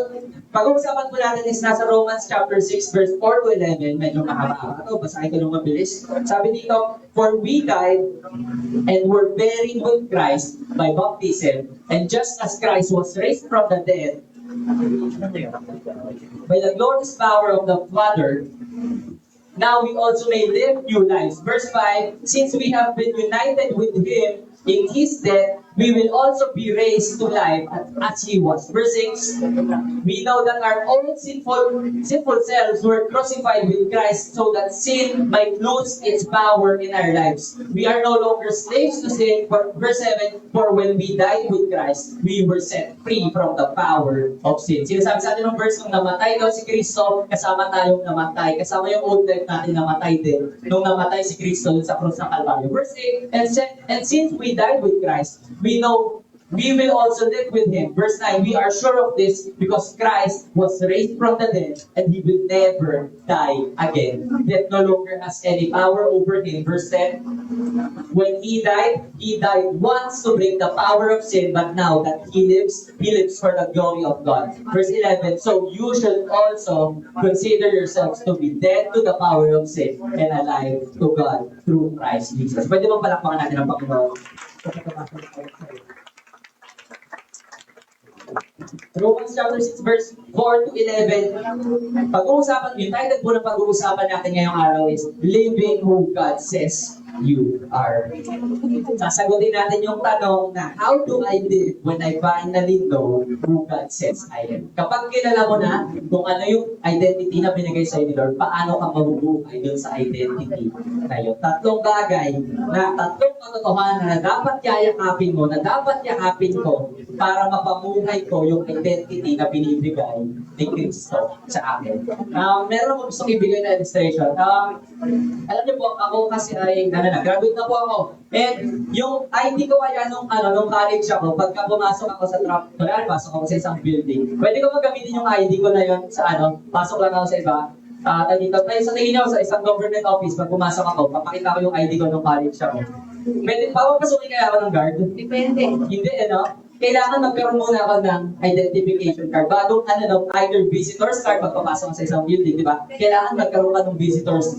pag-uusapan po natin is nasa Romans chapter 6, verse 4 to 11. Medyo mahaba ito. Basahin ko nung mabilis. Sabi dito, for we died and were buried with Christ by baptism, and just as Christ was raised from the dead by the glorious power of the Father, now we also may live new lives. Verse 5, since we have been united with Him in His death, we will also be raised to life as He was. Verse 6, we know that our old sinful selves were crucified with Christ so that sin might lose its power in our lives. We are no longer slaves to sin. Verse 7, for when we died with Christ, we were set free from the power of sin. Sinasabi sa atin ng verse, nung namatay daw si Kristo, kasama tayong namatay. Kasama yung old life natin namatay din. Nung namatay si Kristo sa krus ng Kalbaryo. Verse 8, and since we died with Christ, we know we will also live with Him. Verse 9, we are sure of this because Christ was raised from the dead and He will never die again. Death no longer has any power over Him. Verse 10, when He died once to break the power of sin, but now that He lives for the glory of God. Verse 11, so you should also consider yourselves to be dead to the power of sin and alive to God through Christ Jesus. Pwede bang palakpakan natin ang Panginoon? Romans chapter 6 verse 4 to 11. Pag-uusapan, yung title po ng pag-uusapan natin ngayong araw is Living Who God Says You Are. Sasagutin natin yung tanong na how do I live when I finally know who God says I am? Kapag kilala mo na kung ano yung identity na binigay sa'yo ni Lord, paano ka mabubuhay dun sa identity na yun? Tatlong bagay na tatlong katotohanan na dapat yayakapin mo, na dapat yakapin ko para mapamuhay ko yung identity na binibigay ni Kristo sa akin. Meron mo gustong ibigay na illustration. Alam niyo po, ako kasi ay graduate na po ako. And yung ID ko kaya nung college ako, pagka pumasok ako sa pasok ako sa isang building, pwede ko magamitin yung ID ko na yun sa pasok lang ako sa iba. Sa tingin niyo, sa isang government office, pag pumasok ako, papakita ko yung ID ko nung college ako. Pwede, papapasukin kaya ako ng guard? Depende. Hindi, kailangan magkaroon muna ako ng identification card. Bago, either visitor's card pagpapasok sa isang building, di ba? Kailangan magkaroon ka ng visitor's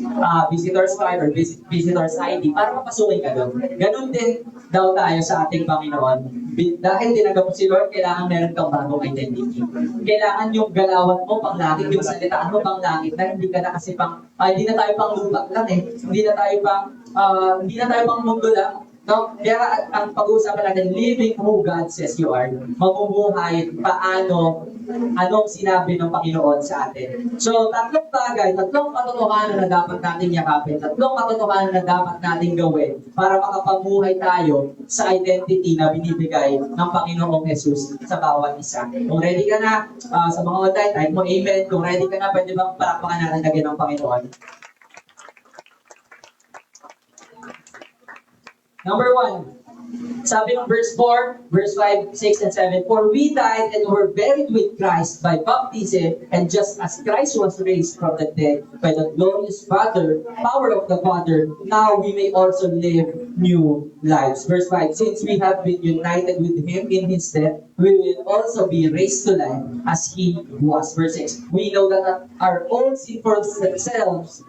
card or visitor's ID para mapasukin ka doon. Ganun din daw tayo sa ating Panginoon. Dahil tinanggap mo si Lord, kailangan meron kang bagong identity. Kailangan yung galawan mo pang langit, yung salitaan mo pang langit, na hindi ka na kasi hindi na tayo pang lupa lang Hindi na tayo pang mundo lang. No? Kaya ang pag-uusapan natin, living who God says you are. Mamumuhay anong sinabi ng Panginoon sa atin. So, tatlong bagay, tatlong katotohanan na dapat natin yakapin, tatlong katotohanan na dapat natin gawin para makapamuhay tayo sa identity na binibigay ng Panginoong Jesus sa bawat isa. Kung ready ka na, sa mga online, type mo amen. Kung ready ka na, pwede bang palakpakan natin lagyan ng Panginoon? Number 1, sabi ng verse 4, verse 5, 6, and 7, for we died and were buried with Christ by baptism, and just as Christ was raised from the dead by the glorious power of the Father, now we may also live new lives. Verse 5, since we have been united with Him in His death, we will also be raised to life as He was. Verse 6, we know that our own sinful selves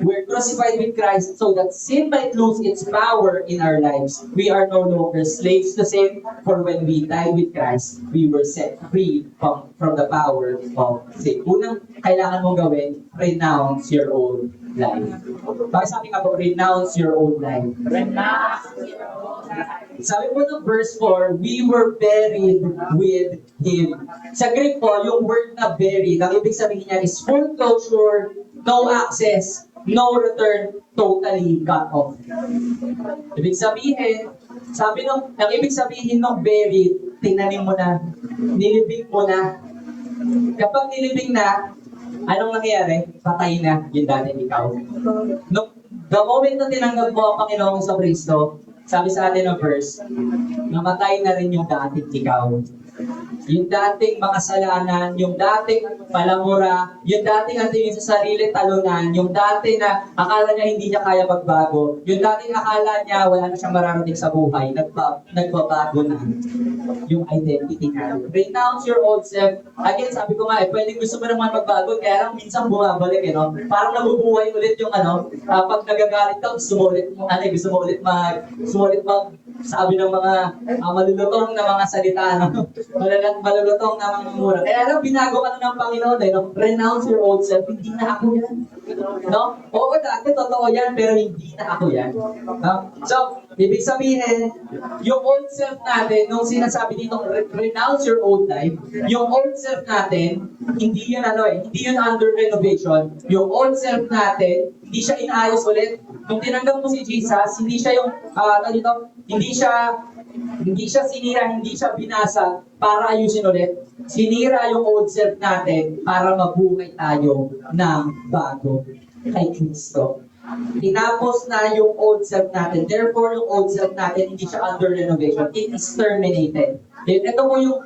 were crucified with Christ so that sin might lose its power in our lives. We are no longer slaves to sin, for when we died with Christ, we were set free from the power of sin. Unang kailangan mong gawin, renounce your old life. Bakit sabi nga po, renounce your old life? Sabi po ng verse 4, we were buried with Him. Sa Greek po, yung word na buried, ang ibig sabihin niya is full closure, no access, no return, totally cut off. Ibig sabihin, ang ibig sabihin ng buried, tinanim mo na, nilibing mo na. Kapag nilibing na, anong nangyayari? Patay na yung dating ikaw. The moment na tinanggap mo ang Panginoong sa Kristo, sabi sa atin ng verse, namatay na rin yung dating ikaw. Yung dating makasalanan, yung dating palamura, yung dating ang tingin sa sarili talunan, yung dating na akala niya hindi niya kaya magbago, yung dating akala niya wala na siyang mararating sa buhay, nagbabago na yung identity niya. Renounce your old self. Again, sabi ko nga, pwedeng gusto mo naman magbago, kaya lang minsan bumabalik, parang nabubuhay ulit yung pag nagagalit ka, gusto mo ulit sabi ng mga malulutong na mga salita, malulutong na mga mura. Kaya lang, binago ka na ng Panginoon, renounce your old self, hindi na ako yan. Oo, dati totoo yan, pero hindi na ako yan. So, ibig sabihin, yung old self natin, nung sinasabi dito, renounce your old life, yung old self natin, hindi yun hindi yun under renovation. Yung old self natin, hindi siya inaayos ulit. Nung tinanggap mo si Jesus, hindi siya yung, hindi siya sinira, hindi siya binasa para ayusin ulit. Sinira yung old self natin para mabuhay tayo ng bago kay Kristo. Tinapos na yung old self natin. Therefore, yung old self natin, hindi siya under renovation. It is terminated. Ito po yung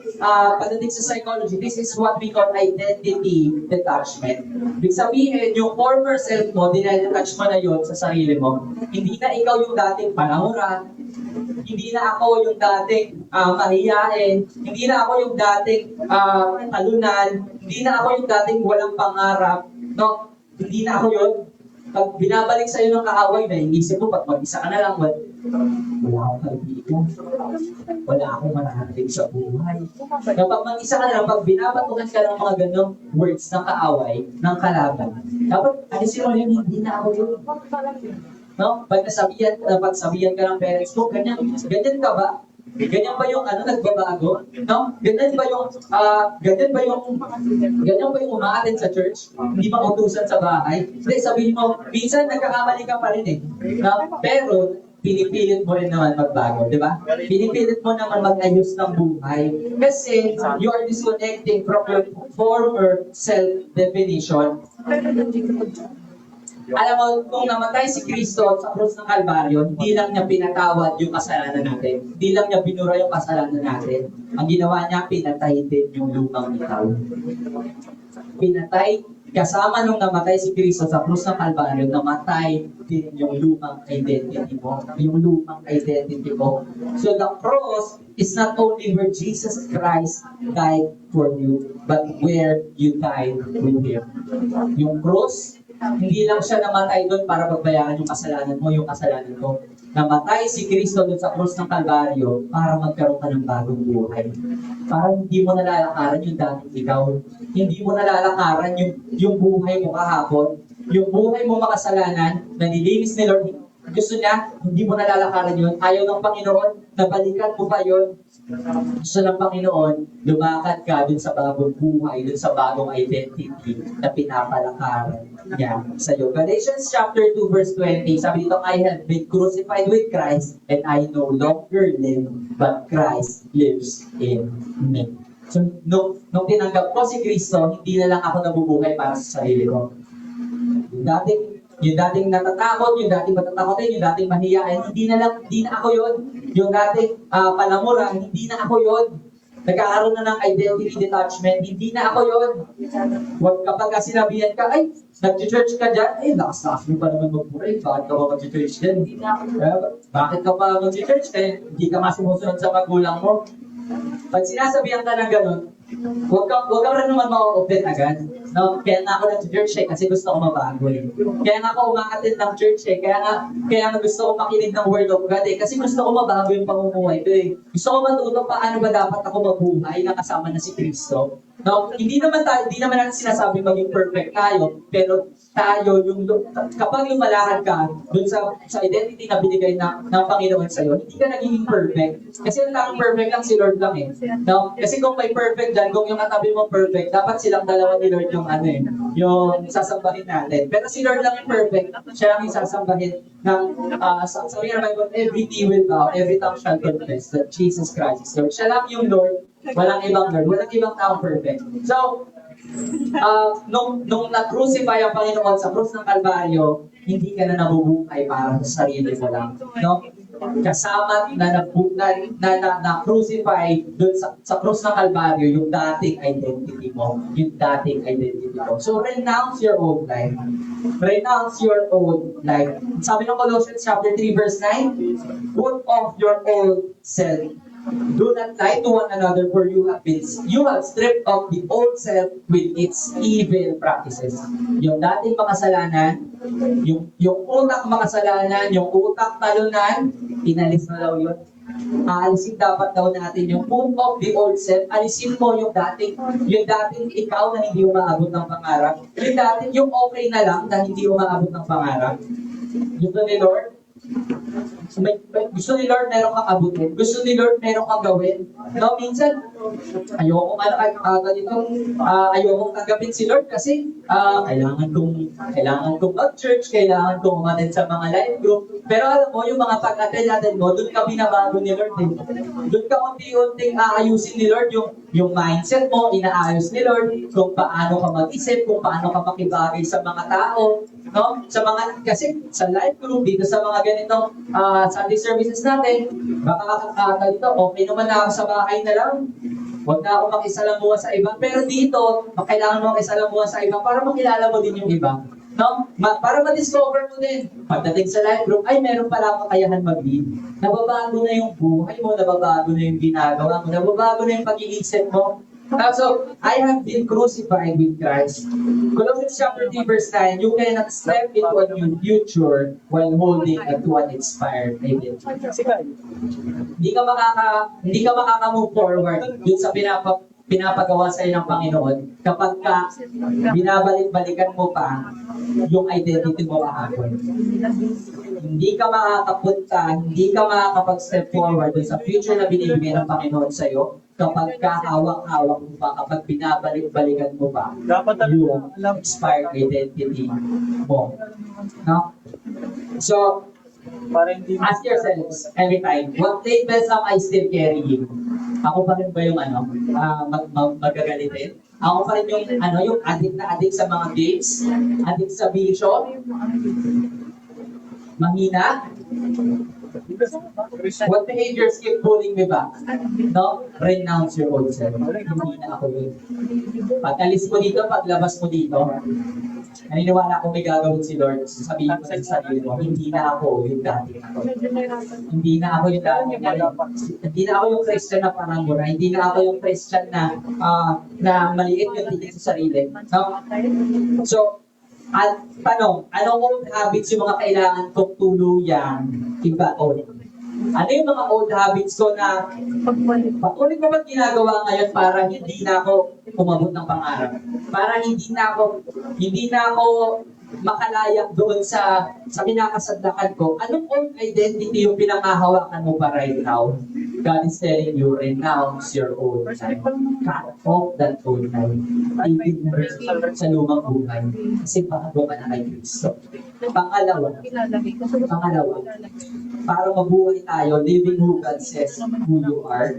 pagdating sa psychology, this is what we call identity detachment. Ibig sabihin, yung former self mo, dinadetach mo na yun sa sarili mo. Hindi na ikaw yung dating panamuran, hindi na ako yung dating mahiyain, hindi na ako yung dating talunan, hindi na ako yung dating walang pangarap, no? Hindi na ako yun. Pag binabalik sa'yo ng kaaway, naiisip mo, pag mag-isa ka na lang, wala akong kaibigan. Wala akong mararating sa buhay. Kapag mag-isa ka na lang, pag binabatukan ka ng mga ganong words ng kaaway, ng kalaban, dapat alisin mo yun, hindi na ako yun. No? Pag sabihan ka ng parents mo, ganyan ka ba? Ganyan ba yung nagbabago? No? Ganyan ba yung umaattend sa church? Hindi ba utusan sa bahay? Hindi, sabihin mo, minsan nagkakamali ka pa rin eh. No? Pero, pinipilit mo rin naman magbago, di ba? Pinipilit mo naman mag-ayos ng buhay. Kasi, you are disconnecting from your former self-definition. Alam mo, kung namatay si Kristo sa krus ng Kalbaryo, hindi lang niya pinatawad yung kasalanan natin. Hindi lang niya binura yung kasalanan natin. Ang ginawa niya, pinatay din yung lumang ikaw. Pinatay, kasama nung namatay si Kristo sa krus ng Kalbaryo, namatay din yung lumang identity mo. Yung lumang identity mo. So the cross is not only where Jesus Christ died for you, but where you died with Him. Yung cross, hindi lang siya namatay doon para pagbayaran yung kasalanan mo, yung kasalanan mo. Namatay si Kristo doon sa krus ng Kalbaryo para magkaroon ka ng bagong buhay. Para hindi mo nalalakaran yung dating ikaw. Hindi mo nalalakaran yung buhay mo kahapon. Yung buhay mo makasalanan, na nilinis ni Lord. Gusto niya, hindi mo nalalakaran yun. Ayaw ng Panginoon, nabalikan mo pa yun. Gusto ng Panginoon, lumakad ka dun sa bagong buhay, dun sa bagong identity na pinapalakaran niya sa iyo. Galatians chapter 2 verse 20, sabi dito, I have been crucified with Christ and I no longer live, but Christ lives in me. So, nung tinanggap ko si Kristo, hindi na lang ako nabubuhay para sa sarili ko. Yung dating natatakot, yung dating matatakotin, yung dating mahiyain, hindi na ako yun. Yung dating palamuran, hindi na ako yun. Nagkakaroon na ng identity detachment, hindi na ako yun. Kapag sinabihan ka, ay, nag-church ka dyan, lakas mo pa naman mag-pray, bakit ka ba mag-church dyan? Bakit ka pa mag-church? Hindi ka masumusunod sa magulang mo. Pag sinasabihan ka ng ganun, huwag ka rin naman ma-open agad. No? Kaya nga ako nag-church kasi gusto ko mabago eh. Kaya nga ako umaattend ng church kaya nga gusto ko makinig ng word of God kasi gusto ko mabago yung pamumuhay ko eh. Gusto ko matuto paano ba dapat ako mabuhay na kasama na si Kristo. No? Hindi naman natin sinasabi maging perfect tayo, pero tayo, kapag lumalakad ka dun sa identity na binigay ng Panginoon sa'yo, hindi ka nagiging perfect. Kasi ang tanging perfect lang si Lord lang eh. No? Kasi kung may perfect dyan, kung yung katabi mo perfect, dapat silang dalawa ni Lord yung sasambahin natin. Pero si Lord lang yung perfect, siya lang yung sasambahin ng, sabi nga Bible, every knee will bow, every tongue shall confess that Jesus Christ is Lord. Siya lang yung Lord, walang ibang Lord, walang ibang taong perfect. So, nung na-crucify ang Panginoon sa krus ng Kalbaryo, hindi ka na nabubuhay para sa sarili mo lang. No? Kasama na na-crucify doon sa krus ng Kalbaryo yung dating identity mo. So, renounce your old life. Renounce your old life. Sabi ng Colossians chapter 3 verse 9, put off your old self. Do not lie to one another, for you have stripped off the old self with its evil practices. Yung dating makasalanan, yung utak makasalanan, yung utak talunan, inalis na daw yun. Aalisin dapat daw natin yung put off the old self. Alisin mo yung dating ikaw na hindi umaabot ng pangarap. Yung okay na lang na hindi umaabot ng pangarap. Yung ni Lord, gusto ni Lord meron kang abutin. Gusto ni Lord meron kang gawin. No, minsan, ayoko ayokong tanggapin si Lord kasi kailangan kong mag-church, kailangan kong umattend sa mga life group. Pero alam mo, yung mga pag-attend natin mo, doon ka binabago ni Lord. Doon ka unti-unting aayusin ni Lord yung mindset mo, inaayos ni Lord kung paano ka mag-isip, kung paano ka makibagay sa mga tao. No? Kasi sa life group, dito sa mga ganitong Sunday services natin, baka ganito, okay naman na ako sa bahay na lang. Huwag na ako makisalamuha sa iba. Pero dito, kailangan mo makisalamuha sa iba para makilala mo din yung iba. No? Para ma-discover mo din. Pagdating sa life group, ay meron pala akong kakayahan mag-lead. Nababago na yung buhay mo, nababago na yung ginagawa mo, nababago na yung pag-iisip mo. So, I have been crucified with Christ. Colossians chapter 3 verse 9, you cannot step into a new future while holding to an expired identity. Hindi ka makaka-move forward dun sa pinapagawa sa ng Panginoon kapag binabalik-balikan mo pa yung identity mo kahapon. Hindi ka makakapunta, hindi ka makakapag-step forward dun sa future na binibigay ng Panginoon sa'yo kapag hawak-hawak mo pa, kapag binabalik-balikan mo pa yung expired identity mo. No? So, ask yourselves every time, what labels am I still carrying? Ako pa rin ba yung magagalitin? Ako pa rin yung addict na addict sa mga games? Addict sa bisyo? Mahina? What behaviors keep pulling me back? No? Renounce your old self. Hindi na ako yun. Pag-alis mo dito, paglabas mo dito, naniniwala ko may gagawin si Lord. Sabihin mo sa sarili mo, hindi na ako yung dati ako. Hindi na ako yung dati Hindi na ako yung Christian na panamura. Hindi na ako yung Christian na maliit yung tingin sa sarili. No? So, at tanong, anong old habits yung mga kailangan kong tuluyang ibaon? Ano yung mga old habits ko na patuloy ko ba ginagawa ngayon para hindi na ako umabot ng pangarap? Para hindi na ako makalayak doon sa pinakasadlakan ko. Anong old identity yung pinangahawakan mo pa right now? God is telling you, renounce your old life. Cut off that old life. Ibig mo sa lumang buhay. Kasi bago ka na kay Kristo. Pangalawa, para mabuhay tayo, living who God says who you are.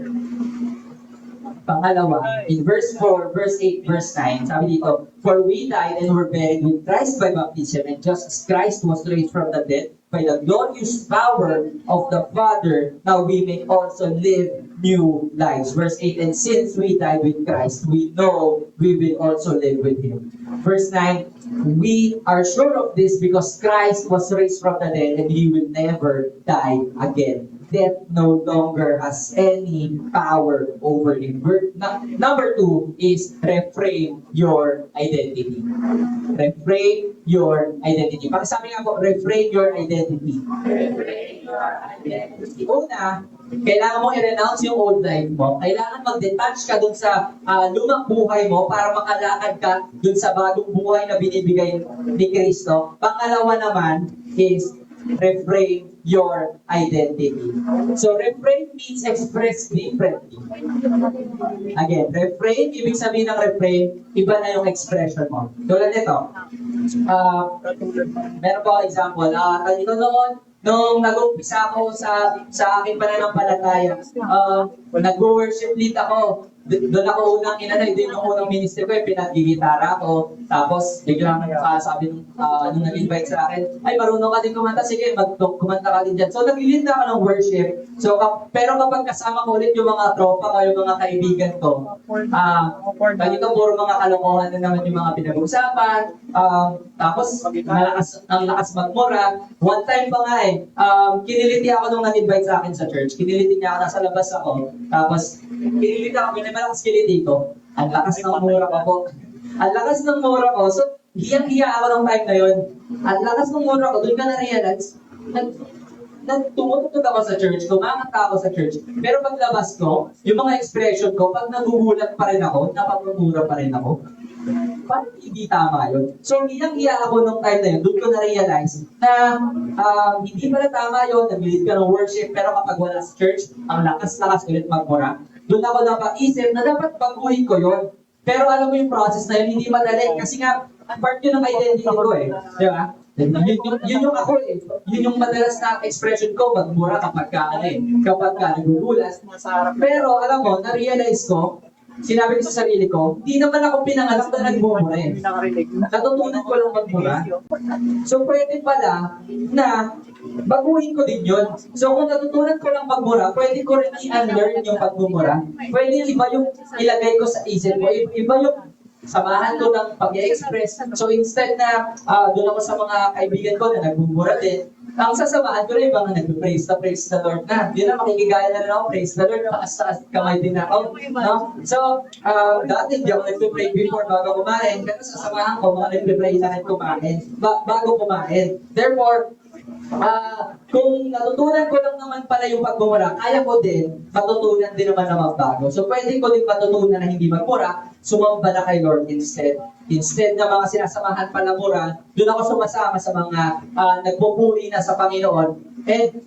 Pangalawa, in verse 4, verse 8, verse 9, sabi dito, for we died and were buried with Christ by baptism, and just as Christ was raised from the dead by the glorious power of the Father, now we may also live new lives. Verse 8, and since we died with Christ, we know we will also live with Him. Verse 9, we are sure of this because Christ was raised from the dead and He will never die again. Death no longer has any power over him. Number 2 is reframe your identity. Reframe your identity. Pakisabi nga po, reframe your identity. Una, kailangan mo i-renounce yung old life mo. Kailangan mag-detach ka dun sa lumang buhay mo para makalakad ka dun sa bagong buhay na binibigay ni Kristo. Pangalawa naman is reframe your identity. So, reframe means express differently. Again, reframe, ibig sabihin ng reframe, iba na yung expression mo. Tulad nito, meron ba example, nung nag-umpisa ako sa aking pananampalataya, nag-worship lead ako. Doon ako unang din yung unang ministry ko, pinag-gigitara ako. Tapos, biglang sabi nung nag-invite sa akin, ay, marunong ka din kumanta, sige, kumanta ka din dyan. So, nag-lead na ako ng worship. So, pero kapag kasama ko ulit yung mga tropa ko, yung mga kaibigan ko, ganito, puro mga kalokohan na naman yung mga pinag-uusapan. Tapos, ang lakas magmura. One time pa nga kiniliti ako nung nag-invite sa akin sa church. Kiniliti niya ako, nasa labas ako. Tapos, kiniliti ako, malakas kiliti ko. Ang lakas ng mura ko po. Ang lakas ng mura ko. So, hiyang-hiya ako ng time na yun. Ang lakas ng mura ko, doon ka na-realize, tumutugtog ako sa church, kumanganta ako sa church. Pero paglabas ko, yung mga expression ko, pag nagugulat pa rin ako, napapamura pa rin ako. parang hindi tama yun. So, iyang-iya ako nung time na yun, doon ko na-realize na hindi pala tama yun, nag-lead ka ng worship, pero kapag wala sa church, ang lakas-lakas ulit magmura. Doon ako napaisip na dapat baguhin ko yun. Pero alam mo yung process na yun, hindi madali. Kasi nga, part yun ng identity ko eh. Di ba? Yun yung ako eh. Yun yung madalas na expression ko, magmura kapag ka nagugulas. Pero alam mo, na-realize ko, sinabi ko sa sarili ko, hindi naman ako pinanganak na nagmumura eh. Natutunan ko lang magmura. So pwede pala na baguhin ko din yun. So kung natutunan ko lang magmura, pwede ko rin i-unlearn yung pagmumura. Pwede iba yung ilagay ko sa isip ko. Iba yung samahan ko ng pag-express. So instead na doon ako sa mga kaibigan ko na nagmumura din, ang sasamahan ko rin yung mga nag-praise the Lord na. Yun na, makikigaya na rin ako, praise the Lord, taas-taas kamay din ako. No? So, dati hindi ako nag-pray before bago kumain, pero sasamahan ko, mga nag-pray na rin kumain, bago kumain. Therefore, kung natutunan ko lang naman pala yung pagmumura, kaya ko din, matutunan din naman na magbago. So, pwede ko din matutunan na hindi magmura, sumamba na kay Lord instead. Instead na mga sinasamahan pa na mura, doon ako sumasama sa mga nagpupuri na sa Panginoon. And,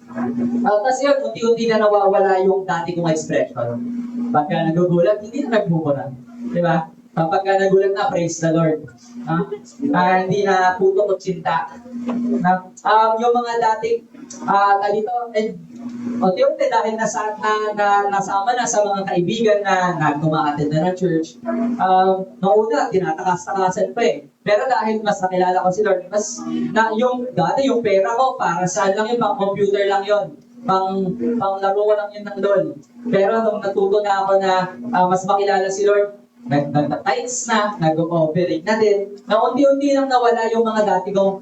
kasi yun, unti-unti na nawawala yung dati kong expression. Pagka nagugulat, hindi na nagmumura. Di ba? Kapag nagulat na, praise the Lord. Hindi na puto o tsinta. Yung mga dating talito, and unti-unti dahil nasama na sa mga kaibigan na tumaatid na ng church, noong una, tinatakas-takasan pa eh. Pero dahil mas nakilala ko si Lord, mas dati yung pera ko, para saan lang yun, pang computer lang yun. Pang laro ko lang yun ng LOL. Pero nung natuto na ako na mas makilala si Lord, nag-tights na, nag-operate na din, na unti-unti nang nawala yung mga dati kong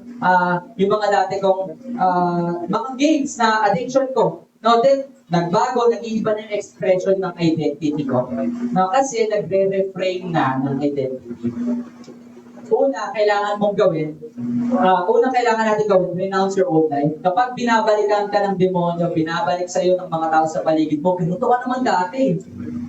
mga games na addiction ko. No, then, nagbago, nag-iiba na yung expression ng identity ko. No, kasi nagre-reframe na ng identity. Una, kailangan natin gawin, renounce your old life. Kapag binabalikan ka ng demonyo, binabalik sa'yo ng mga tao sa paligid mo, ganito ka naman dati.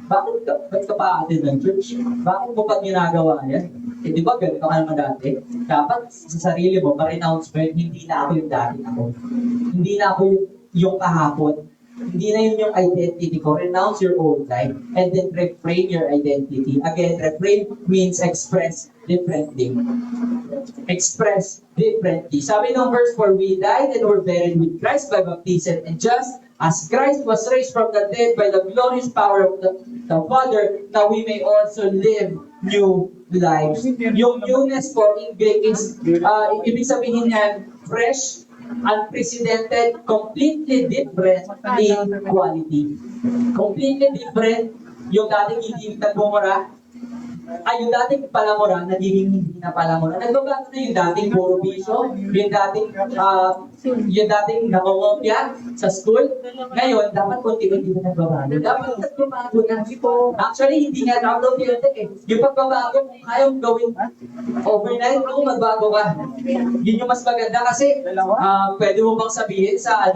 Bakit ka pa atin ng church? Bakit mo pa ginagawa yan? Eh, di ba ganito ka naman dati? Dapat sa sarili mo, ma-renounce mo yun, hindi na ako yung dati ako. Hindi na ako yung kahapon. Hindi na yun yung identity ko. Renounce your old life and then reframe your identity. Again, reframe means express differently. Express differently. Sabi ng verse 4, we died and were buried with Christ by baptism, and just as Christ was raised from the dead by the glorious power of the Father, now we may also live new lives. Yung newness po in Greek is, ibig sabihin yan, fresh, unprecedented, completely different in quality. Completely different. Yung dating hindi nagmumura, yung dating palamura, nagiging hindi na palamura. Nagbabago na yung dating puro bisyo, yung dating nakongopya sa school. Ngayon, dapat konti-konti na nagbabago. Dapat nagbabago na. Actually, hindi nga download yun eh. Yung pagbabago, kung kaya mong gawin overnight, kung magbago ka. Yun yung mas maganda kasi pwede mo bang sabihin sa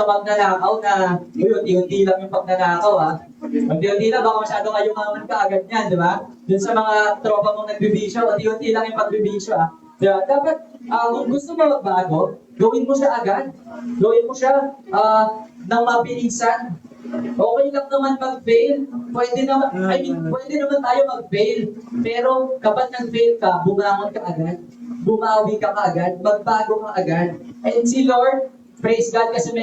magnanakaw na unti-unti lang yung pagnanakaw ha. Unti-unti lang, baka masyado kayo maman ka agad yan, di ba? Dun sa mga tropa mong nagbibisyo, unti-unti lang yung pagbibisyo ha. Diba? Dapat, kung gusto mo magbago, gawin mo siya agad. Gawin mo siya ng mabilisan. Okay lang naman mag-fail. Pwede naman tayo mag-fail. Pero kapag nag-fail ka, bumangon ka agad. Bumawi ka agad. Magbago ka agad. And si Lord, praise God kasi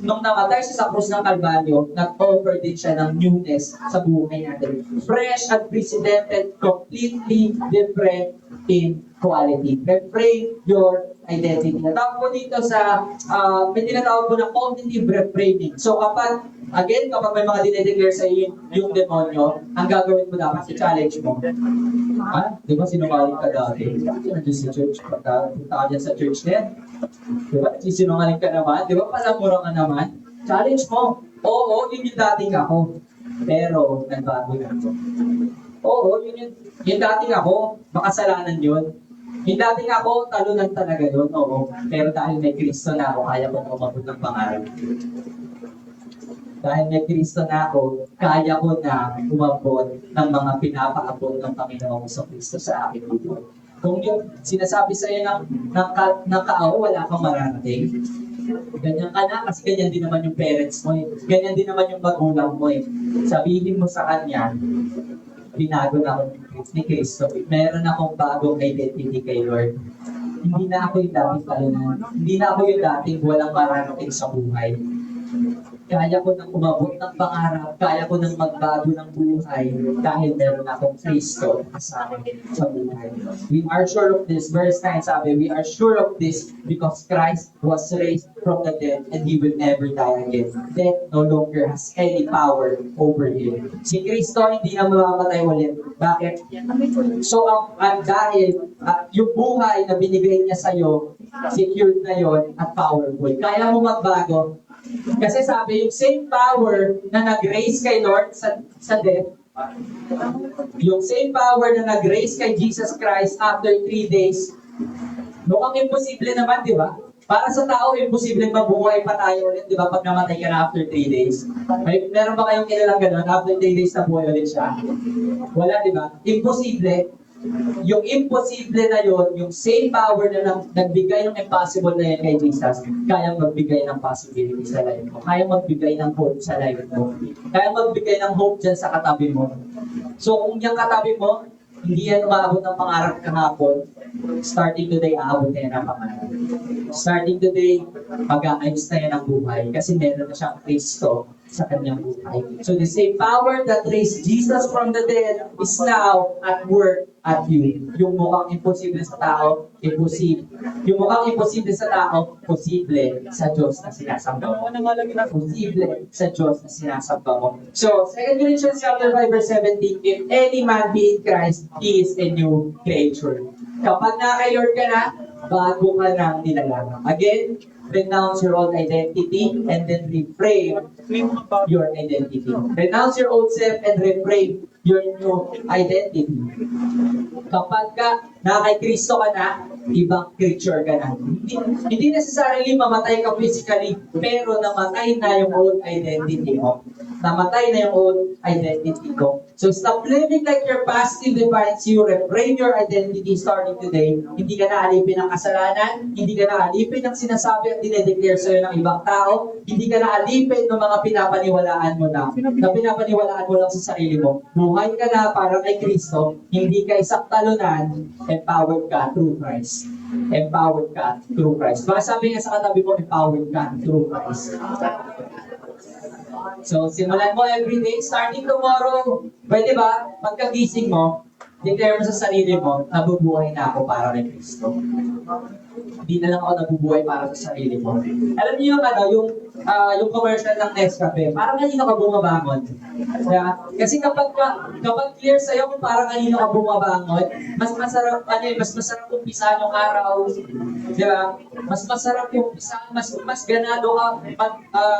nung namatay siya sa krus ng Kalbaryo, nag-offer din siya ng newness sa buhay natin. Fresh, unprecedented, completely different in quality. Reframe your identity. Natawag po dito may tinatawag po na cognitive reframing. So kapag may mga dinedeclare sa iyo yung demonyo, ang gagawin mo dapat, i-challenge mo. Di ba sinungaling ka dati? Nandiyan sa church, punta ka dyan sa church na yan. Di ba? Sinungaling ka naman? Di ba? Palamura ka naman? Challenge mo. Oo, yun yung dating ako. Pero, nagbago na ako. Oo, yun yung dating ako. Makasalanan yun. Yung dating ako, talunan talaga yun. Oo. Pero dahil may Kristo na ako, kaya ko umabot ng pangarap. Dahil may Kristo na ako, kaya ko na umabot ng mga pinapaabot ng Panginoong Kristo sa akin dito. Kung yung sinasabi sa'yo ng kao, wala kang mararating. Ganyan ka na, kasi ganyan din naman yung parents mo eh. Ganyan din naman yung magulang mo eh. Sabihin mo sa kanya, binago na ako ni Kristo. Meron akong bagong identity kay Lord. Hindi na ako yung dating talunan. Hindi na ako yung dating walang mararating sa buhay. Kaya ko nang umabot ng pangarap, kaya ko nang magbago ng buhay dahil meron akong Kristo kasama sa buhay. We are sure of this. Verse 9 sabi, we are sure of this because Christ was raised from the dead and He will never die again. Death no longer has any power over Him. Si Kristo hindi na mamamatay ulit. Bakit? So, dahil yung buhay na binigay niya sa'yo, secured na yon at powerful. Kaya mo magbago. Kasi sabi, yung same power na nag-raise kay Lord sa death, yung same power na nag-raise kay Jesus Christ after 3 days, mukhang imposible naman, di ba? Para sa tao, imposible mabuhay pa tayo ulit, di ba? Pag namatay ka na after 3 days. Meron ba kayong kilalang gano'n? After 3 days na buhay ulit siya? Wala, di ba? Imposible. Yung imposible na yon, yung same power na nagbigay ng impossible na yan kay Jesus, kaya magbigay ng possibility sa life mo. Kaya magbigay ng hope sa life mo. Kaya magbigay ng hope dyan sa katabi mo. So kung yung katabi mo, hindi yan umaabot ng pangarap kahapon, starting today, aabot na yan ang pangarap. Starting today, mag-aayos na yan ang buhay kasi meron na siyang Kristo sa kanyang buhay. So the same power that raised Jesus from the dead is now at work at you. Yung mukhang imposible sa tao, imposible. Yung mukhang imposible sa tao, posible sa Diyos na sinasamba mo. Posible sa Diyos na sinasamba mo. So, 2 Corinthians chapter 5 verse 17, if any man be in Christ, he is a new creature. Kapag naka-Lord ka na, bago ka nang nilalang. Again, renounce your old identity and then reframe your identity. Renounce your old self and reframe your new identity. Kapag ka kay Kristo ka na, ibang creature ka na. Hindi necessarily mamatay ka physically, pero namatay na yung old identity mo. Namatay na yung old identity ko. So stop living like your past still defines you. Reframe your identity starting today. Hindi ka na alipin ng kasalanan. Hindi ka na alipin ng sinasabi at dinedeclare sa'yo ng ibang tao. Hindi ka na alipin ng mga pinapaniwalaan mo na pinapaniwalaan mo lang sa sarili mo. Buhay ka na para kay Kristo. Hindi ka isang talunan. Empowered ka through Christ. Empowered ka through Christ. Baka sabi nga sa katabi mo, empowered ka through Christ. So, simulan mo everyday, starting tomorrow. Pwede ba? Pagkagising mo, declare mo sa sarili mo, nabubuhay na ako para kay Kristo. Hindi na lang ako nabubuhay para sa sarili mo. Alam niyo yung yung commercial ng Nescafe, parang kanino ka bumabangon. Yeah? Kasi kapag clear sa'yo kung parang kanino ka bumabangon, mas masarap umpisahan yung araw. Diba? Mas masarap yung umpisahan, mas ganado ka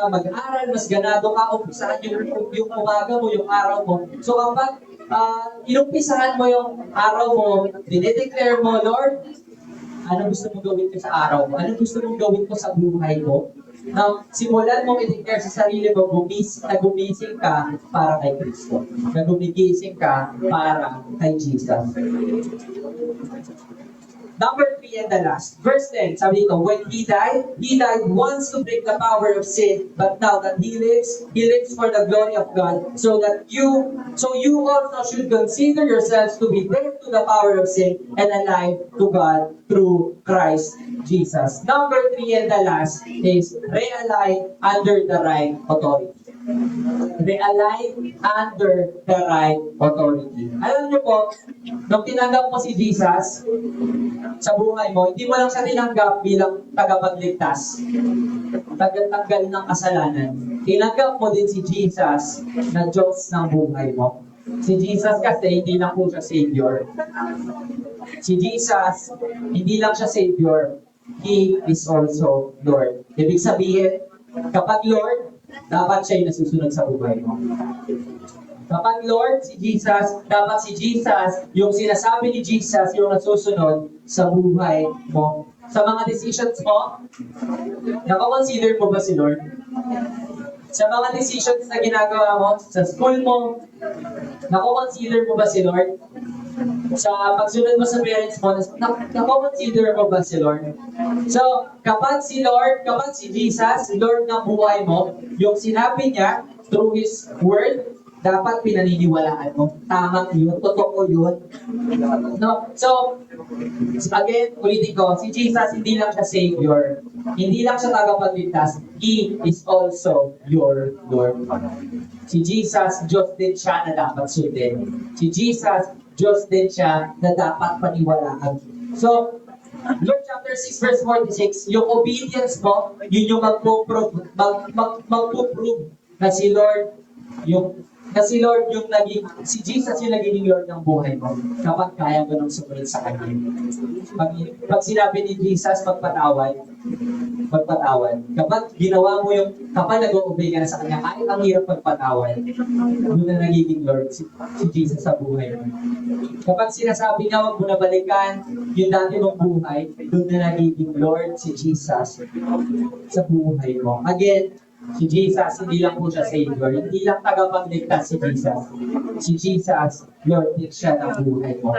mag-aral, mas ganado ka umpisahan yung umaga mo, yung araw mo. So kapag inumpisahan mo yung araw mo, dinedeclare mo, Lord, ano gusto mong gawin ko sa araw mo? Ano gusto mong gawin ko sa buhay ko? Simulan mong i-declare sa sarili mo, gumising ka para kay Kristo. Gumigising ka para kay Jesus. Number 3 and the last. Verse 10, sabi dito, when He died once to break the power of sin, but now that He lives for the glory of God, so you also should consider yourselves to be dead to the power of sin and alive to God through Christ Jesus. Number 3 and the last is realign under the right authority. Realign under the right authority. Alam niyo po, nung tinanggap mo si Jesus sa buhay mo, hindi mo lang siya tinanggap bilang tagapagligtas, tagatanggal ng kasalanan. Tinanggap mo din si Jesus na Diyos ng buhay mo. Si Jesus kasi hindi lang po siya Savior. Si Jesus, hindi lang siya Savior, He is also Lord. Ibig sabihin, kapag Lord, dapat siya yung nasusunod sa buhay mo. Kapag Lord, si Jesus, dapat si Jesus, yung sinasabi ni Jesus, yung nasusunod sa buhay mo. Sa mga decisions mo, nakakonsider mo ba si Lord? Sa mga decisions na ginagawa mo, sa school mo, nako-consider mo ba si Lord? Sa pagsunod mo sa parents mo, nako-consider mo ba si Lord? So, kapag si Lord, kapag si Jesus, Lord ng buhay mo, yung sinabi niya through His Word, dapat pinaniniwalaan mo. Tama yun, totoo yun. No? So, again, ulitin ko, si Jesus, hindi lang siya Savior. Hindi lang siya tagapagligtas. He is also your Lord. Si Jesus, Diyos din siya na dapat sundin. Si Jesus, Diyos din siya na dapat paniwalaan. So, Luke chapter 6 verse 46, yung obedience mo, yun yung magpo-prove na si Lord yung naging, si Jesus yung naging Lord ng buhay mo kapag kaya mo nang sumunod sa Kanya. Pag sinabi ni Jesus, magpatawad. Kapag ginawa mo kapag nag-o-obey ka na sa Kanya, kahit ang hirap magpatawad, doon na nagiging Lord si Jesus sa buhay mo. Kapag sinasabi niya, wag mo na balikan yung dati mong buhay, doon na nagiging Lord si Jesus sa buhay mo. Again, si Jesus, hindi lang po siya Savior. Hindi lang tagapagligtas si Jesus. Si Jesus, Lord din siya ng buhay mo.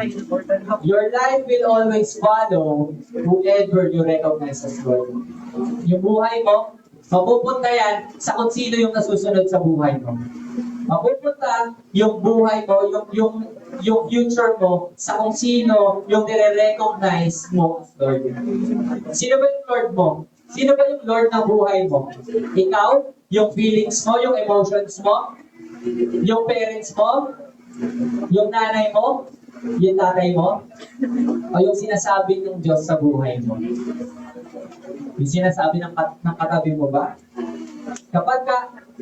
Your life will always follow whoever you recognize as Lord. Yung buhay mo, mapupunta yan sa kung sino yung nasusunod sa buhay mo. Mapupunta yung buhay mo, yung future mo sa kung sino yung nire-recognize mo as Lord. Sino ba yung Lord mo? Sino ba yung Lord ng buhay mo? Ikaw? Yung feelings mo? Yung emotions mo? Yung parents mo? Yung nanay mo? Yung tatay mo? O yung sinasabi ng Diyos sa buhay mo? Yung sinasabi ng katabi mo ba? Kapag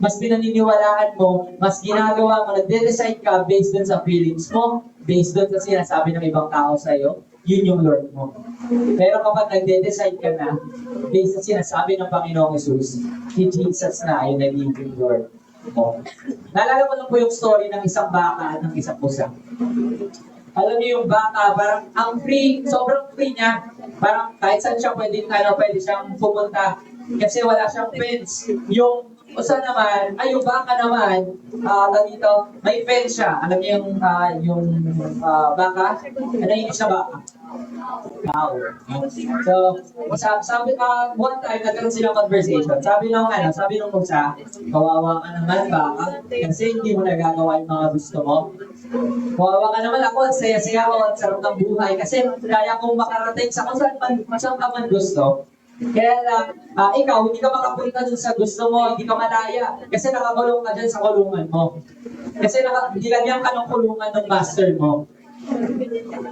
mas pinaniniwalaan mo, mas ginagawa mo, nagde-decide ka based dun sa feelings mo, based dun sa sinasabi ng ibang tao sa'yo, yun yung Lord mo. Pero kapag nagde-decide ka na, based sa sinasabi ng Panginoong Jesus, si Jesus na yung nagiging Lord mo. Naalala ko lang po yung story ng isang baka at ng isang pusa. Alam niyo yung baka, parang ang free, sobrang free niya. Parang kahit saan siya pwede siyang pumunta kasi wala siyang fence. Yung usa naman, yung baka naman, dito, may fence siya. Alam niyo yung baka? Ano yung isa baka? Cow. So, sabi one time, nagkaroon silang conversation. Sabi nung usa, kawawa ka naman baka, kasi hindi mo nagagawa yung mga gusto mo. Kawawa ka naman ako, at saya-saya ako, at sarap ng buhay, kasi kaya kong makarating sa kung saan ka man gusto. Kaya lang, ikaw, hindi ka makapunta dun sa gusto mo, hindi ka malaya. Kasi nakakulong ka dyan sa kulungan mo. Kasi nilagyan ka ng kulungan ng master mo.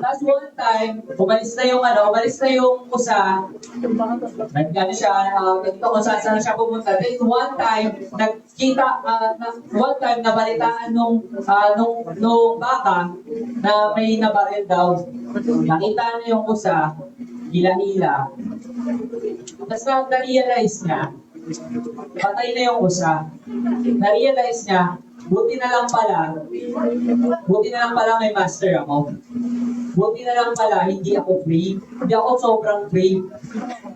Tapos one time, umalis na yung usa, nagkano siya, ganito kung saan siya pumunta. Then one time, nabalitaan nung baka na may nabaril daw. Nakita na yung usa, hila-hila. Tapos na-realize niya, patay na yung usa. Na-realize niya, buti na lang pala may master ako. Buti na lang pala, hindi ako free. Hindi ako sobrang free.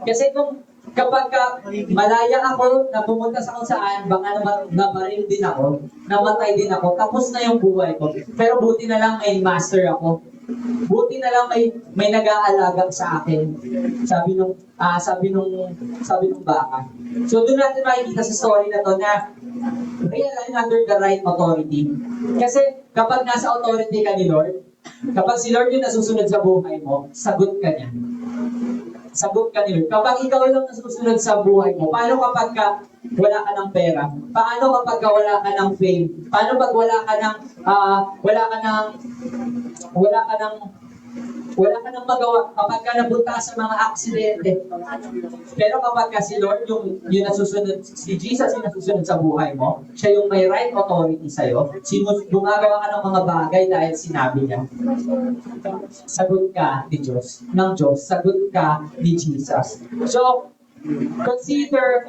Kasi kapag malaya ako na pumunta sa kung saan, baka nabaril din ako, namatay din ako, tapos na yung buhay ko. Pero buti na lang may master ako. Buti na lang may nag-aalaga sa akin. Sabi nung baka. So doon natin makikita sa story na to na realize under the right authority. Kasi kapag nasa authority ka ni Lord, kapag si Lord yung nasusunod sa buhay mo, sagot ka niya. Sagot ka ni Lord. Kapag ikaw lang nasusunod sa buhay mo, paano kapag wala ka ng pera? Paano kapag wala ka ng fame? Paano pag wala ka ng magawa kapag ka napunta sa mga aksidente? Pero kapag si Lord yung nasusunod, si Jesus yung nasusunod sa buhay mo, siya yung may right authority sa'yo, gumagawa ka ng mga bagay dahil sinabi niya. Sagot ka ng Diyos, sagot ka ni Jesus. So, consider,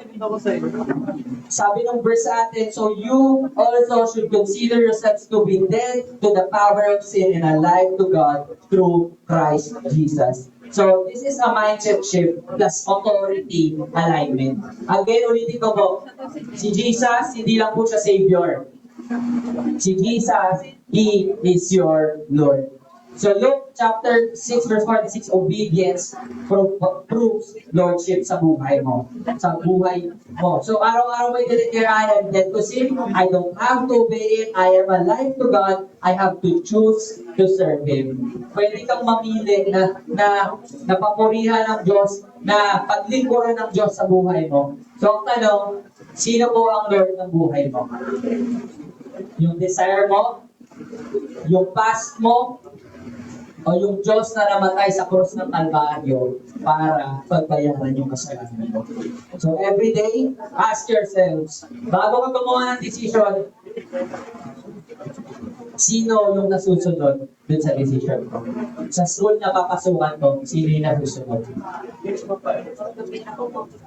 sabi ng verse sa atin, so you also should consider yourselves to be dead to the power of sin and alive to God through Christ Jesus. So, this is a mindset shift plus authority alignment. Again, ulitin ko po, si Jesus, hindi lang po siya Savior. Si Jesus, He is your Lord. So Luke chapter 6 verse 46, obedience proves lordship sa buhay mo. Sa buhay mo. So araw-araw may declare, I am dead to sin. I don't have to obey it. I am alive to God. I have to choose to serve Him. Pwede kang mamili na papurihan ng Diyos, na paglingkuran ng Diyos sa buhay mo. So ang tanong, sino po ang Lord ng buhay mo? Yung desire mo? Yung past mo? O yung Diyos na namatay sa krus ng Kalbaryo para pagbayaran yung kasalanan mo. So every day, ask yourselves, bago ka gumawa ng decision, sino yung nasusunod dun sa decision ko? Sa school na papasukan ko, sino yung nasusunod?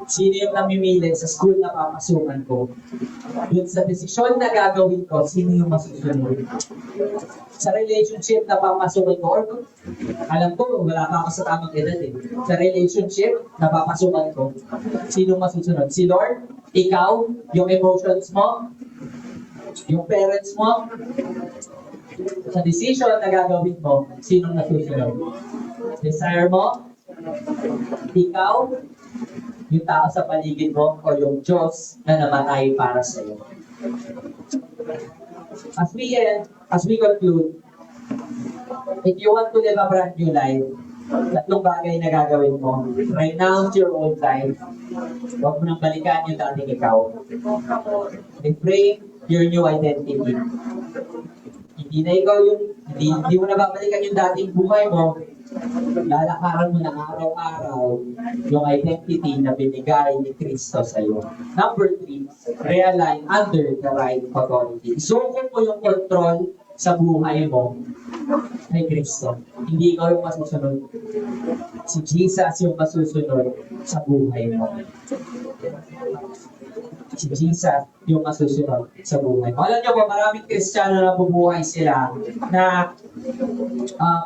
Sino yung namimili sa school na papasukan ko? Dun sa desisyon na gagawin ko, sino yung masusunod? Sa relationship na papasukin ko, or alam ko, wala pa ako sa tamang edad eh. Sa relationship na papasukan ko, sino masusunod? Si Lord? Ikaw? Yung emotions mo? Yung parents mo? Sa decision na gagawin mo, sinong nasusunod? Desire mo? Ikaw? Yung tao sa paligid mo? O yung Diyos na namatay para sa iyo? As we conclude, if you want to live a brand new life, tatlong bagay na gagawin mo. Renounce your old life. Huwag mo nang balikan yung dating ikaw. Reframe your new identity. Hindi na ikaw hindi mo na babalikan yung dating buhay mo. Lalakaran mo na araw-araw yung identity na binigay ni Kristo sa iyo. Number 3, realign under the right authority. Isuko mo yung control sa buhay mo kay Kristo. Hindi ikaw yung masusunod. Si Jesus yung masusunod sa buhay mo. Si Jesus yung masusunod sa buhay mo. Alam niyo po, maraming Kristiyano na bubuhay sila na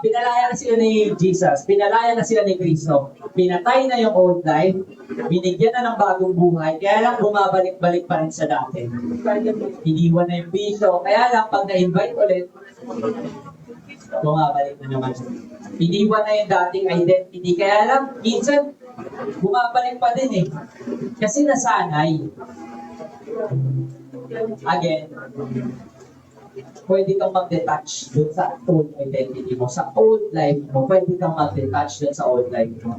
pinalaya na sila ni Jesus, pinalaya na sila ni Kristo, pinatay na yung old life, binigyan na ng bagong buhay, kaya lang bumabalik-balik pa rin sa dati. Iniwan na yung piso, kaya lang pag na-invite ulit, bumabalik na naman. Iniwan na yung dating identity, kaya lang minsan bumabalik pa din eh. Kasi nasanay. Again, pwede kang mag-detach dun sa old identity mo. Sa old life mo, pwede kang mag-detach dun sa old life mo.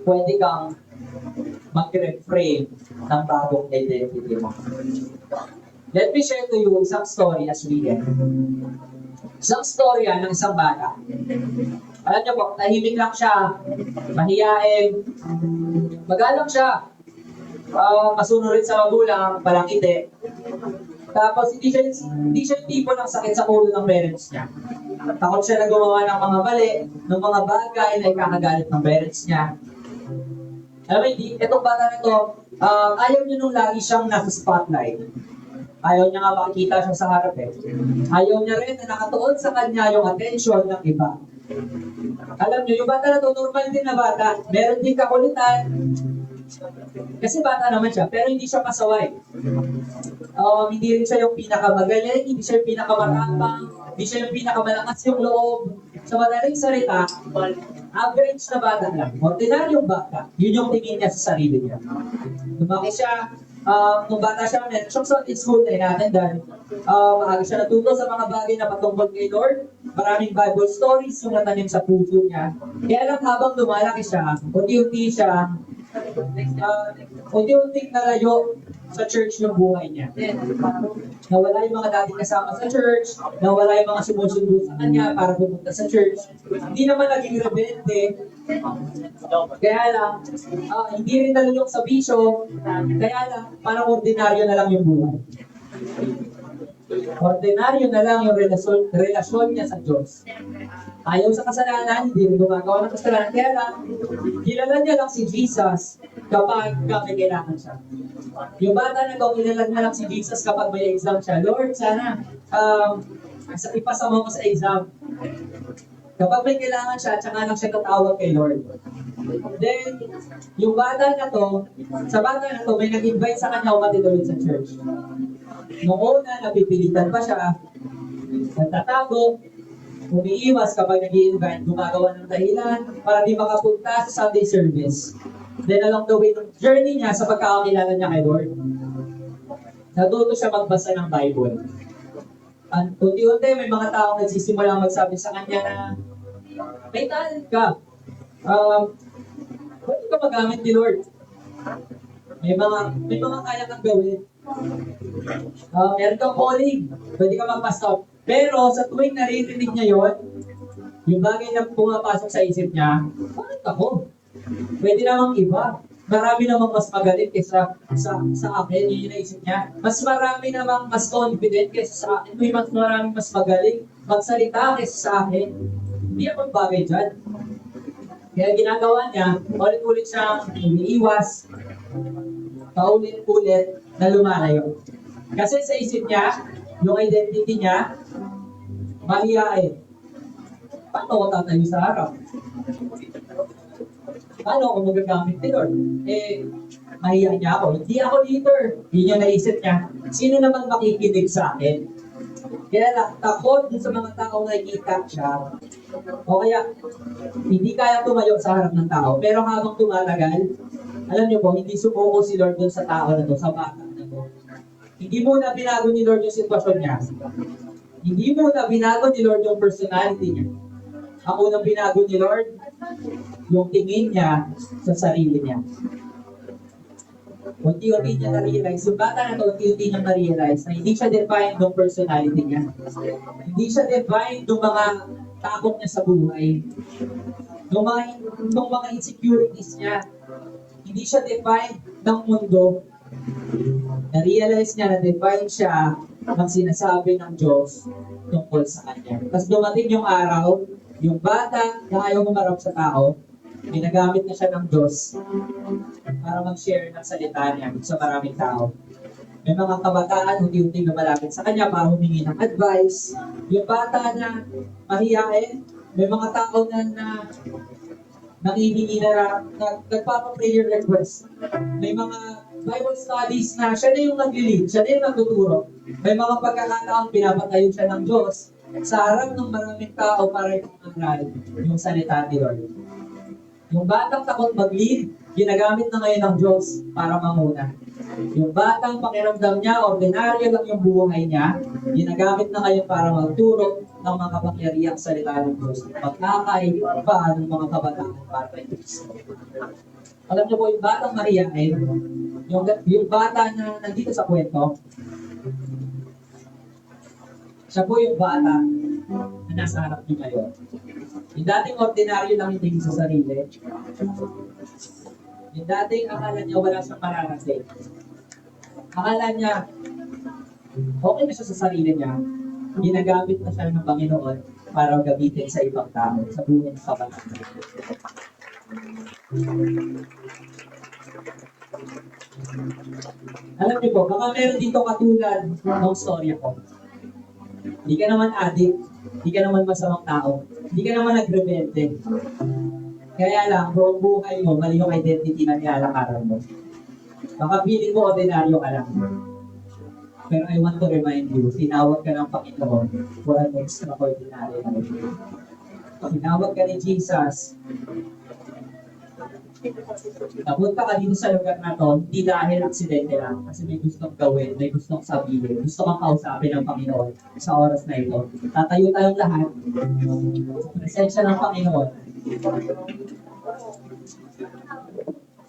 Pwede kang mag-reframe ng bagong identity mo. Let me share to you isang story as we end. Isang story ng isang bata. Alam niyo po, tahimik lang siya, mahiyain, magalang siya. Masunurin sa magulang, palangiti. Tapos hindi siya yung tipo ng sakit sa ulo ng parents niya. Takot siya na gumawa ng mga mali, ng mga bagay na ikakagalit ng parents niya. Alam mo, itong bata na ito, ayaw niya nung lagi siyang nasa spotlight. Ayaw niya nga makikita siya sa harap eh. Ayaw niya rin na nakatuon sa kanya yung attention ng iba. Alam niyo, yung bata na ito, normal din na bata, meron din kakulitan. Kasi bata naman siya, pero hindi siya pasaway. Hindi rin siya yung pinakamagaling, hindi siya yung pinakamatapang, hindi siya yung pinakamalakas yung loob. Sa madaling salita, average na bata lang. Ordinaryong bata, yun yung tingin niya sa sarili niya. Lumaki siya, nung bata siya, meron siyang Sunday school na inatendan. Maaga siya natuto sa mga bagay na patungkol kay Lord. Maraming Bible stories yung natanim sa puso niya. Kaya lang habang lumalaki siya, unti-unti siya, unti-unting nalayo sa church yung buhay niya. Nawala yung mga dating kasama sa church, nawala yung mga sumusundo sa kanya para pumunta sa church. Hindi naman naging rebelde. Kaya lang, hindi rin nalulok sa bisyo, kaya lang, parang ordinaryo na lang yung buhay. Ordinaryo na lang yung relasyon niya sa Diyos. Ayaw sa kasalanan, hindi rin gumagawa ng kasalanan. Kaya lang, kilala niya lang si Jesus kapag may kailangan siya. Yung bata na kilala niya lang si Jesus kapag may exam siya. Lord, sana ipasa mo sa exam. Kapag may kailangan siya, tsaka lang siya tatawag kay Lord. Then, yung bata na to, sa bata na to, may nag-invite sa kanya umatid ulit sa church. Noong una, napipilitan pa siya, nagtatago, umiiwas kapag nag-i-invite, gumagawa ng dahilan para di makapunta sa Sunday service. Then along the way, ng journey niya sa pagkakakilala niya kay Lord, natuto siya magbasa ng Bible. At unti-unti, may mga taong nagsisimula magsabi sa kanya na, may talent ka. Pwede ka magamit ni Lord. May mga kaya kang gawin. Meron kang calling. Pwede ka magpastor. Pero sa tuwing naririnig niya yon, yung bagay na pumapasok sa isip niya, bakit ako? Pwede namang iba. Marami namang mas magaling kaysa sa akin, yun yung naisip niya. Mas marami namang mas confident kaysa sa akin. May mas maraming mas magaling magsalita kaysa sa akin. Hindi ako bagay dyan. Kaya ginagawa niya, ulit-ulit siyang umiiwas, paulit-ulit na lumalayo. Kasi sa isip niya, yung identity niya, mahihain. Paano ko tatayo sa harap? Paano ako magagamit ni Lord? Mahihain niya ako. Hindi ako leader. Yun yung naisip niya. Sino naman makikinig sa akin? Kaya lang, takot dun sa mga taong nakikita siya. O kaya, hindi kaya tumayo sa harap ng tao. Pero habang tumatagal, alam niyo po, hindi sumuko si Lord dun sa tao na to, sa bata na to. Hindi muna binago ni Lord yung sitwasyon niya. Hindi muna binago ni Lord yung personality niya. Ang unang binago ni Lord, yung tingin niya sa sarili niya. Unti-unti niya na-realize, yung bata na to, unti-unti niya na-realize na hindi siya defined ng personality niya. Hindi siya defined ng mga takot niya sa buhay. Ng mga insecurities niya. Hindi siya defined ng mundo. Na-realize niya na defined siya ng sinasabi ng Diyos tungkol sa kanya. Tapos dumating yung araw, yung bata na ayaw humarap sa tao, ginagamit na siya ng Diyos para mag-share ng salita niya sa maraming tao. May mga kabataan unti-unti lumalapit sa kanya para humingi ng advice. Yung bata na mahihain, may mga tao na nangihingi na nagpapa-prayer request. May mga Bible studies na siya na yung nag-lead, siya na yung nagtuturo. May mga pagkakataong pinapatayo siya ng Diyos sa harap ng maraming tao para ipangaral yung salita ni Lord. Yung batang takot mag-lead, ginagamit na ngayon ng Diyos para mamuna. Yung batang pakiramdam niya, ordinaryo lang yung buhay niya, ginagamit na ngayon para magturo ng mga kapangyarihang salita ng Diyos. Pagkakaiba ng mga kabataan para kay Kristo. Alam niyo po, yung batang mahihain, yung bata na nandito sa kwento, siya po yung bata na nasa harap niyo ngayon. Yung dating ordinaryo lang yung tingin sa sarili. Yung dating akala niya wala siyang mararating. Akala niya okay na siya sa sarili niya. Ginagamit na siya ng Panginoon para gamitin sa ibang tao, sa buhay ng kabataan. Alam niyo po, baka meron dito katulad ng storya ko. Hindi ka naman addict, hindi ka naman masamang tao, hindi ka naman nagrebelde. Kaya lang, buong buhay mo, mali yung identity na nilalakaran mo. Baka feeling mo, ordinaryo ka lang. Pero I want to remind you, tinawag ka ng Panginoon for an extraordinary life. Tinawag ka ni Jesus. Napunta ka dito sa lugar na to, hindi dahil aksidente lang. Kasi may gustong gawin, may gustong sabihin, gusto kang kausapin ng Panginoon sa oras na ito. Tatayo tayong lahat sa presensya ng Panginoon.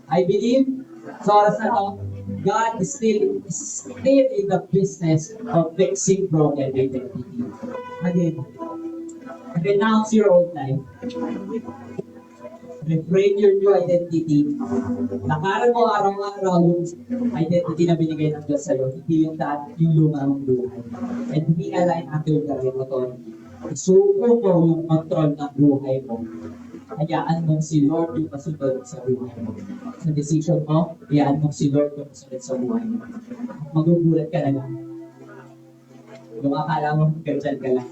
I believe sa oras na to, God is still in the business of fixing broken identity. Again, renounce your old life. Reframe your new identity. Lakaran mo araw-araw yung identity na binigay ng Diyos sa'yo, hindi yung lumang buhay. And be aligned under the right authority. Isuko mo yung control ng buhay mo. Hayaan mong si Lord yung masunod sa buhay mo. Sa decision mo, hayaan mong si Lord yung masunod sa buhay mo. Magugulat ka na lang. Yung akala mo, ganyan ka lang.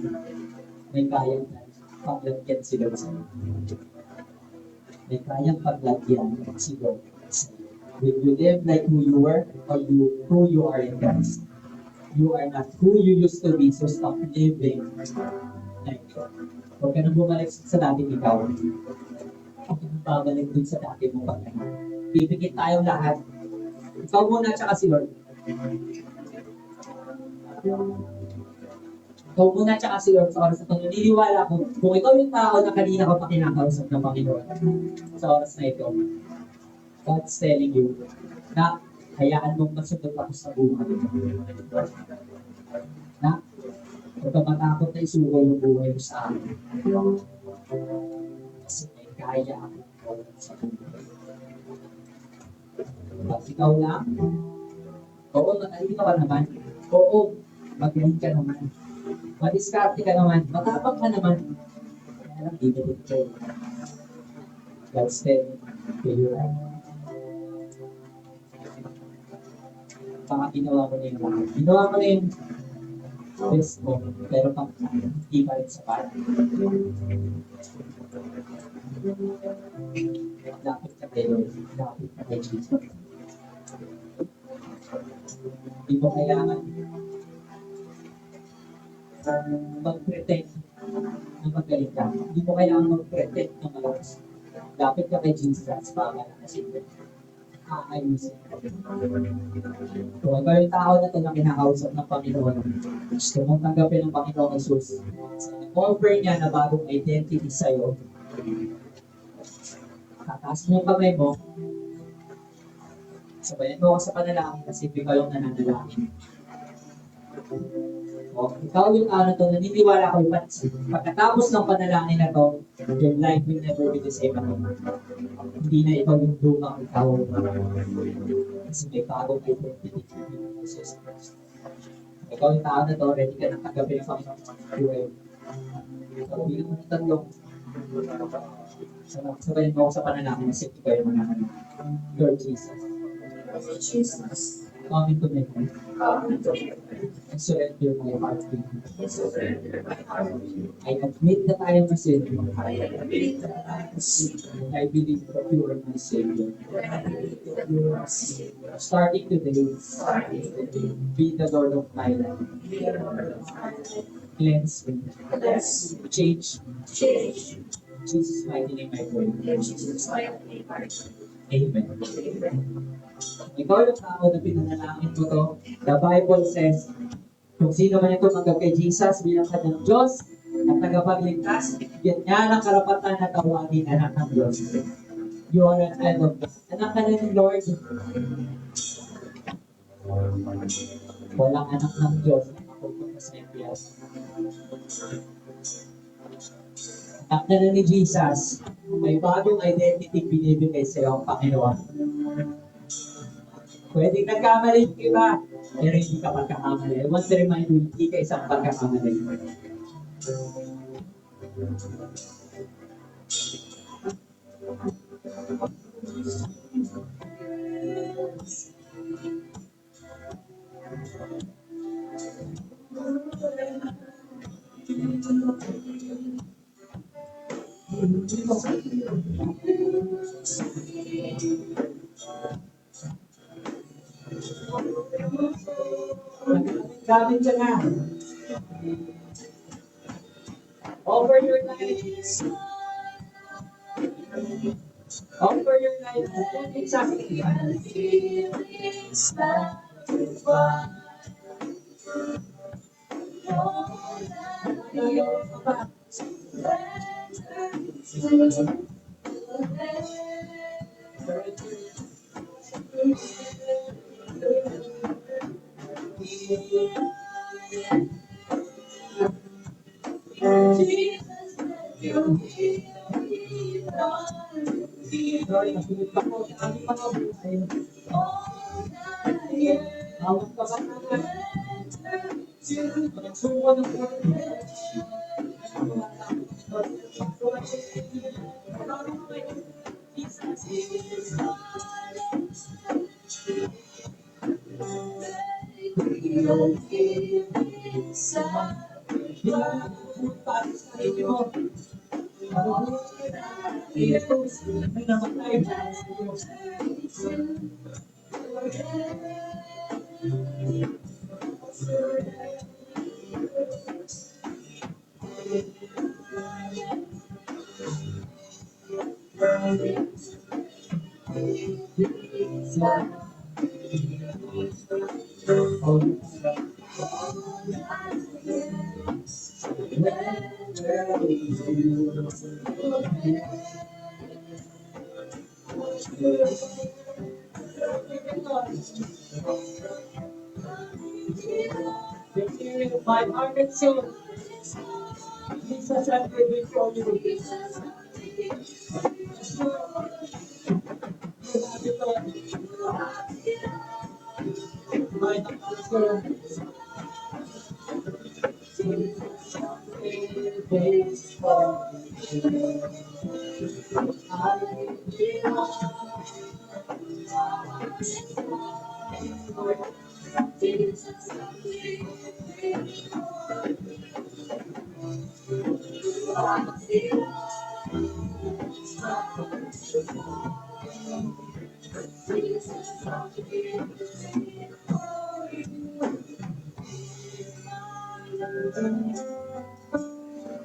May kaya ka. paglagyan si Lord sa'yo. May kayang paglagyan si Lord sa'yo. Will you live like who you were or who you are in Christ? You are not who you used to be, so stop living like that. Huwag ka nang bumalik sa dating ikaw. Huwag ka nang babalik dun sa dating mo pagkain. Pipikit tayong lahat. Ikaw muna tsaka si Lord. Ikaw muna tsaka si Lord sa oras na ito. Naniniwala ko, kung ikaw yung tao na kanina ko pa kinakausap ng Panginoon sa oras na ito, God's telling you na hayaan mong masunod ako sa buhay. Na, huwag ka matakot na isuko yung buhay mo sa akin. Kasi may kaya ako sa buhay. Pag ikaw lang, oo, matalino ka naman. Oo, magaling ka naman. Madiskarte ka naman. Matapang ka naman. Kaya lang, bibigit ka. God's telling you right. Baka ginawa mo na yung lahat. Ginawa mo na yung best mo, pero hindi pa rin sapat. Lapit ka kay Lord. Lapit ka kay Jesus. Hindi mo kailangan mag-pretend na magaling ka. Hindi mo kailangan mag-pretend na malakas. Lapit ka kay Jesus para kasi aayusin. Kung ikaw yung tao na ito na kinakausap ng Panginoon, gusto mong tanggapin ng Panginoon Jesus, offer niya na bagong identity sa'yo. Tataas mo yung kamay mo, sabayan mo ako sa panalangin kasi ikaw yung nananalangin. O, ikaw yung tao na ito, naniniwala ko yung pagkatapos ng panalangin na ito, your life will never be the same again. Hindi na ikaw yung lumang ikaw. Kasi may bagong identity in Jesus Christ. Ikaw yung tao na ito, ready ka ng tanggapin ng Panginoon sa buhay. Ikaw, bilang mo ng tatlong. Sabayan mo ako sa panalangin kasi ikaw yung mananalangin. Lord Jesus. Come into my life. And surrender my heart to you. I admit that I am a sinner. And I believe that you are my Savior. Starting today, be the Lord of my life. Cleanse me. Change me. In Jesus' mighty name I pray. Amen. Ikaw yung tao na pinanalangin mo to. The Bible says, kung sino man ito manggap kay Jesus bilang kanyang Diyos at tagapagligtas, bigyan niya ng karapatan na tawagin anak ng Diyos. You are a child of God. Anak ka na ni Lord. Walang anak ng Diyos na mapupunta sa impyerno. Anak na ni Jesus, may bagong identity binibigay sa iyo ang Panginoon. Pwedeng nagkamali yung iba, pero hindi ka magkakamali. I want to remind you, hindi ka isang pagkakamali. Gamit ka na. Offer your life. Offer your life. Exactly. May namatay para sa iyo. My heart and soul, Jesus, I live before you. My heart and soul,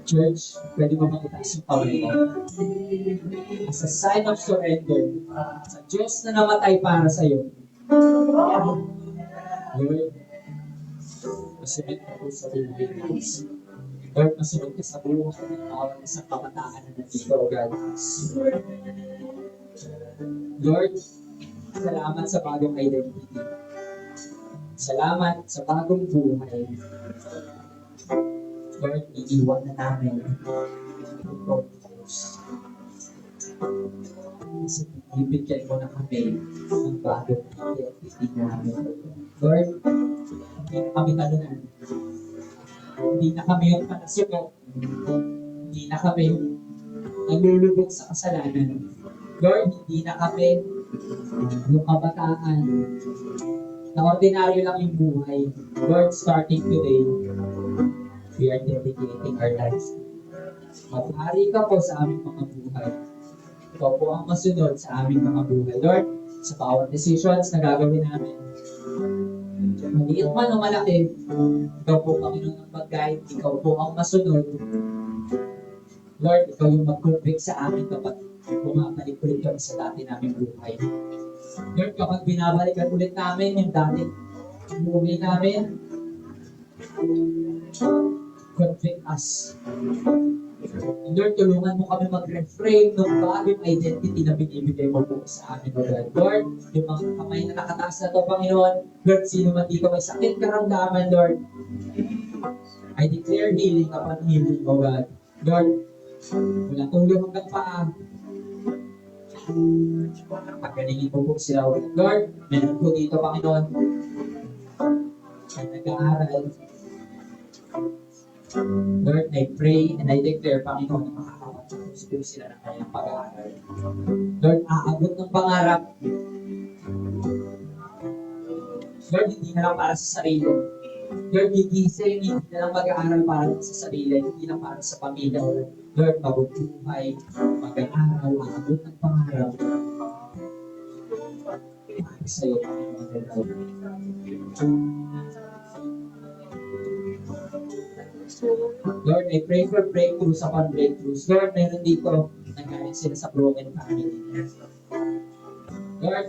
Church, pwede mo bang itaas yung kamay mo? As a sign of surrender sa Diyos na namatay para sa iyo. Lord, masunod ka po sa buhay mo. Lord, masunod ka sa buhay ng bawat isang kabataan na nandito, O God. Lord, salamat sa bagong identity. Salamat sa bagong buhay. Lord, iiwan na namin ang purpose. Kasi ibigyan mo na kami ng bagong identity namin. Lord, hindi na kami talunan. Hindi na kami yung panasuko. Hindi na kami yung nalulubog sa kasalanan. Lord, hindi na kami yung kabataan na ordinaryo lang yung buhay. Lord, starting today, we are dedicating our lives. Maghari ka po sa aming mga buhay. Ikaw po ang masunod sa aming mga buhay. Lord, sa bawat decisions na gagawin namin, maliit man o malaki, ikaw po, Panginoon, ang mag-guide. Ikaw po ang masunod. Lord, ikaw yung mag-convict sa amin kapag bumabalik ulit kami sa dati naming buhay. Lord, kapag binabalikan ulit namin yung dati buhay namin, convict us. Lord, tulungan mo kami mag-reframe ng bagong identity na binibigay mo po sa amin, O God. Lord, yung mga kamay na nakataas na to, Panginoon, Lord, sino man dito may sakit karamdaman, Lord, I declare healing upon healing, O God. Lord, wala tulong hanggang paa. Pagalingin mo po sila, O God. Lord, meron po dito, Panginoon, ay nag-aaral. Lord, I pray and I declare, Panginoon, na makakapagpapos po sila ng kanilang pag-aaral. Lord, aabot ng pangarap. Lord, hindi na lang para sa sarili. Lord, gigising, hindi na lang mag-aaral para sa sarili, hindi lang para sa pamilya. Lord, mabubuhay, mag-aaral, aabot ng pangarap. Para sa iyo, Panginoon. Lord, I pray for breakthroughs upon breakthroughs. Lord, meron dito nanggaling sila sa broken family. Lord,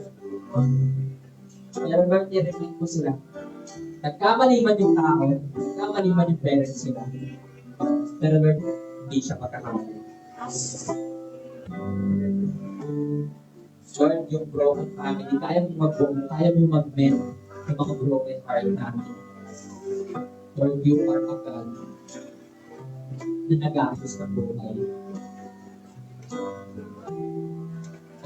Lord, i-remind mo sila. Nagkamali man yung tao, nagkamali man yung parents sila. Pero Lord, hindi siya pagkakamali. Lord, yung broken family, kaya mo mag-mend yung mga broken heart namin. Lord, you are a God na nag-aagos ng buhay.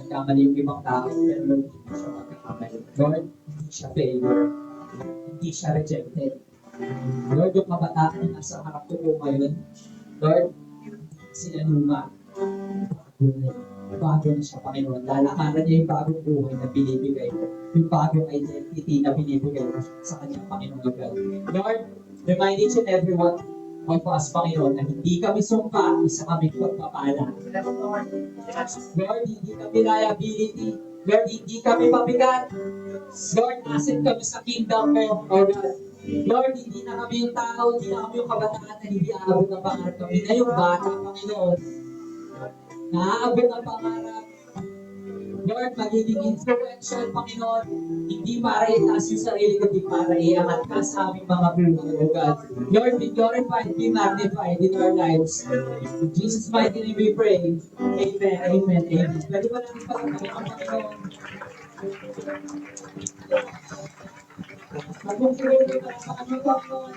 Nagkamali yung ibang tao, pero Lord, hindi siya magkakamali. Lord, hindi siya failure. Hindi siya rejected. Lord, yung kabataan na nasa harap ko po ngayon, Lord, sinanuma. Bago na siya, Panginoon. Lalakaran niya yung bagong buhay na binibigay mo. Yung bagong identity na binibigay mo sa kanyang Panginoon. Lord, remind each and everyone of us, Panginoon, na hindi kami sumpa, isa kami pagpapala. Lord, hindi kami liability. Lord, hindi kami pabigat. Lord, asset kami sa kingdom mo, O God. Lord, hindi na kami yung tao, hindi na kami yung kabataan na hindi aabot ng pangarap. Kami na yung bata, Panginoon. Naaabot ang pangarap. Lord, magiging influential, Panginoon, hindi para itaas yung sarili, kundi para iangat ka sa aming mga buhay, O God. Lord, be glorified, be magnified in our lives. In Jesus' mighty name we pray. Amen, amen, amen. Pwede ba natin pagkakaroon ang Panginoon? Magpupulong kita sa aming Panginoon.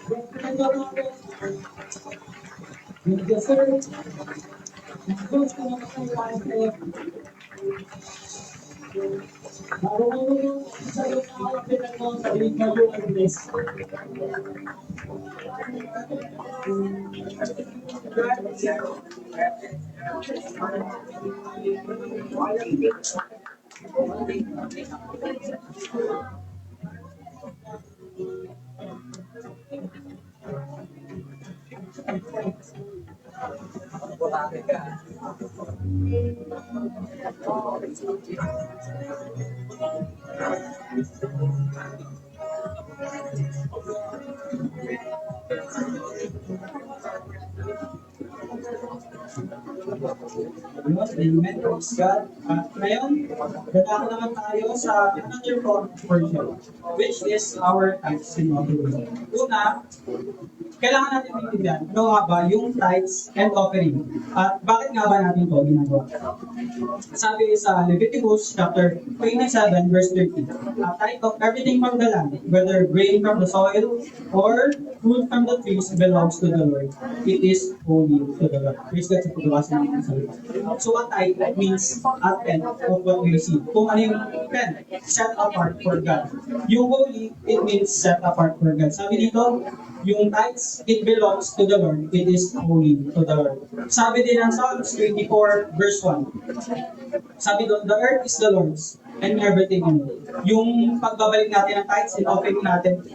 Yung pinagbabago. Yung deserve. Yung gusto na masayaan sa'yo. Marunong yung sa iyo na hawapin mo, sabihin mo yung address. Amen. Praise God. At ngayon, dadako naman tayo sa another portion, which is our tithes and offering. Una, kailangan natin maintindihan ano nga ba yung tithes and offering. At bakit nga ba natin ito ginagawa? Sabi sa Leviticus chapter 27 verse 30, a tithe of everything from the land, whether grain from the soil or fruit from the trees, belongs to the Lord. It is holy to the Lord. Praise God sa pagkabasa natin sa Lord. So a tithe means a tenth of what we receive. Kung ano yung tenth, set apart for God. Yung holy, it means set apart for God. Sabi dito, yung tithes, it belongs to the Lord. It is holy to the Lord. Sabi din ng Psalms 24 verse 1. Sabi doon, the earth is the Lord's and everything in it. Yung pagbabalik natin ng tithes and offering natin,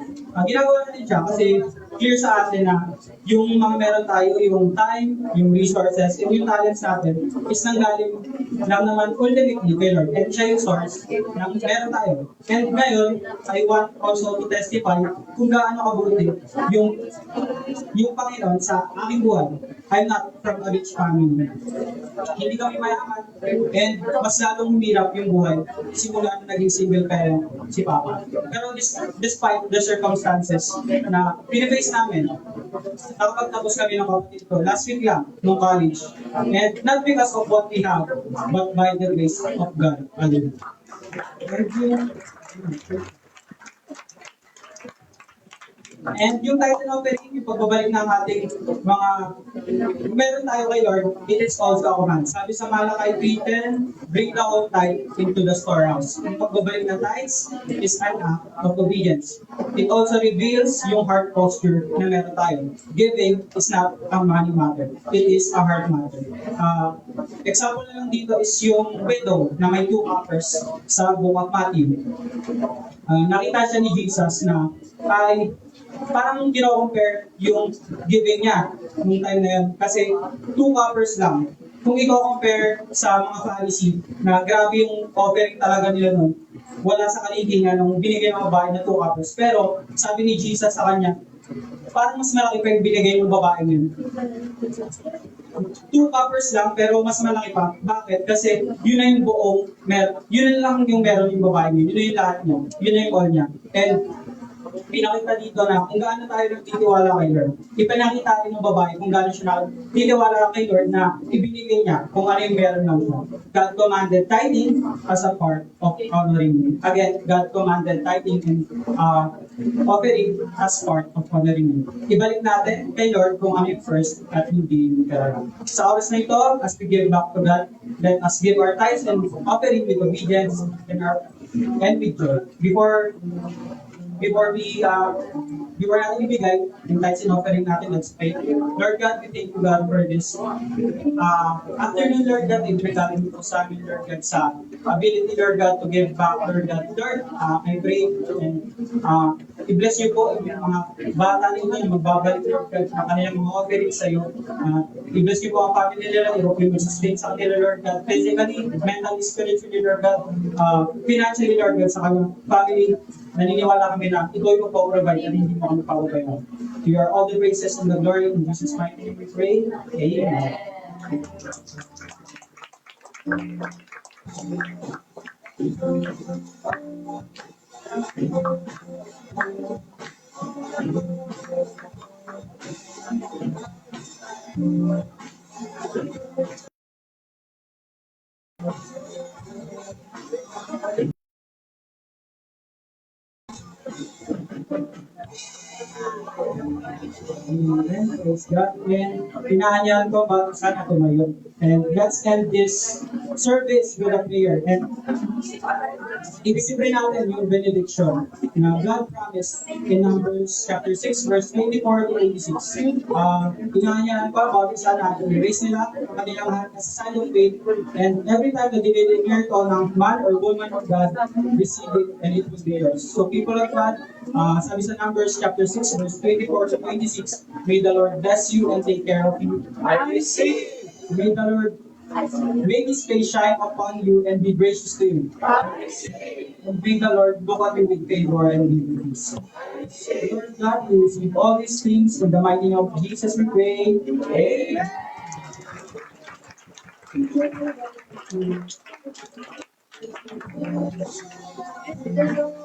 ginagawa natin siya kasi clear sa atin na yung mga meron tayo, yung time, yung resources, and yung talents natin is nanggaling lang naman ultimately kay Lord. And siya yung source ng meron tayo. And ngayon, I want also to testify kung gaano kabuti yung Panginoon sa aking buhay. I'm not from a rich family. Hindi kami mayaman. And mas lalong humirap yung buhay simula na naging single parent si Papa. Pero despite the circumstances na piniface namin, nakapagtapos kami ng kapatid ko last week lang nung college. And not because of what we have, but by the grace of God. Hallelujah. Thank you. And yung title ng offering, yung pagbabalik ng ating mga meron tayo kay Lord, it is also a command. Sabi sa Malakay 3:10, bring the whole tithe into the storehouse. Yung pagbabalik ng tithes is an act of obedience. It also reveals yung heart posture na meron tayo. Giving is not a money matter. It is a heart matter. Example na lang dito is yung widow na may 2 coppers sa book of Matthew. Nakita siya ni Jesus na ay parang gino-compare yung giving niya nung time na yun. Kasi 2 coppers lang. Kung i-compare sa mga Pharisee na grabe yung offering talaga nila nun, wala sa kalihingan nung binigay ng babae na 2 coppers. Pero sabi ni Jesus sa kanya, parang mas malaki pa yung binigay ng babae yun. 2 coppers lang pero mas malaki pa. Bakit? Kasi yun na yung buong yun na lang yung meron yung babae yun. Yun na yung lahat niya. Yun na yung all niya. And pinakita dito na kung gaano tayo nagtitiwala kay Lord. Ipinakita natin ng babae kung gaano siya nagtitiwala kay Lord na ibinigay niya kung ano yung meron lang siya. God commanded tithing as a part of honoring Him. Again, God commanded tithing and offering as part of honoring Him. Ibalik natin kay Lord kung ano yung first at hindi yung kailangan. Sa oras na ito, as we give back to God, let us give our tithes and offering with obedience and with joy. Before before natin ibigay yung tithes and offering natin, let's pray. Lord God, we thank you, God, for this afternoon, Lord God, and regarding po sa amin, Lord God, sa ability, Lord God, to give back, Lord God. Lord, I pray and i-bless niyo po yung mga bata ninyo na magbabalik, Lord God, na kanilang mga offering sa iyo. I-bless niyo po ang family nila, i-hope you sustain sa kanila, Lord God, physically, mentally, spiritually, Lord God, financially, Lord God, sa kanilang family. Naniniwala kami na ito yung po-provide at hindi mo kami pababayan. To you are all the praises and the glory. In Jesus' mighty name we pray. Amen. Amen. Praise God. And inaanyahan ko ba sana tumayo. And let's end this service with a prayer. And ibigay natin yung benediction na God promised in Numbers chapter 6 verse 24 to 26. Inaanyahan ko about sana i-raise nila ang kanilang hand as a sign of faith. And every time na dinideclare to ng man or woman of God, receive it and it will be yours. So people of God, sabi sa Numbers chapter 6 verse 24 to 26, may the Lord bless you and take care of you. I receive. May the Lord make His face shine upon you and be gracious to you. And may the Lord look on you with favor and give you peace. Lord God, we receive all these things in the mighty name of Jesus we pray. Amen.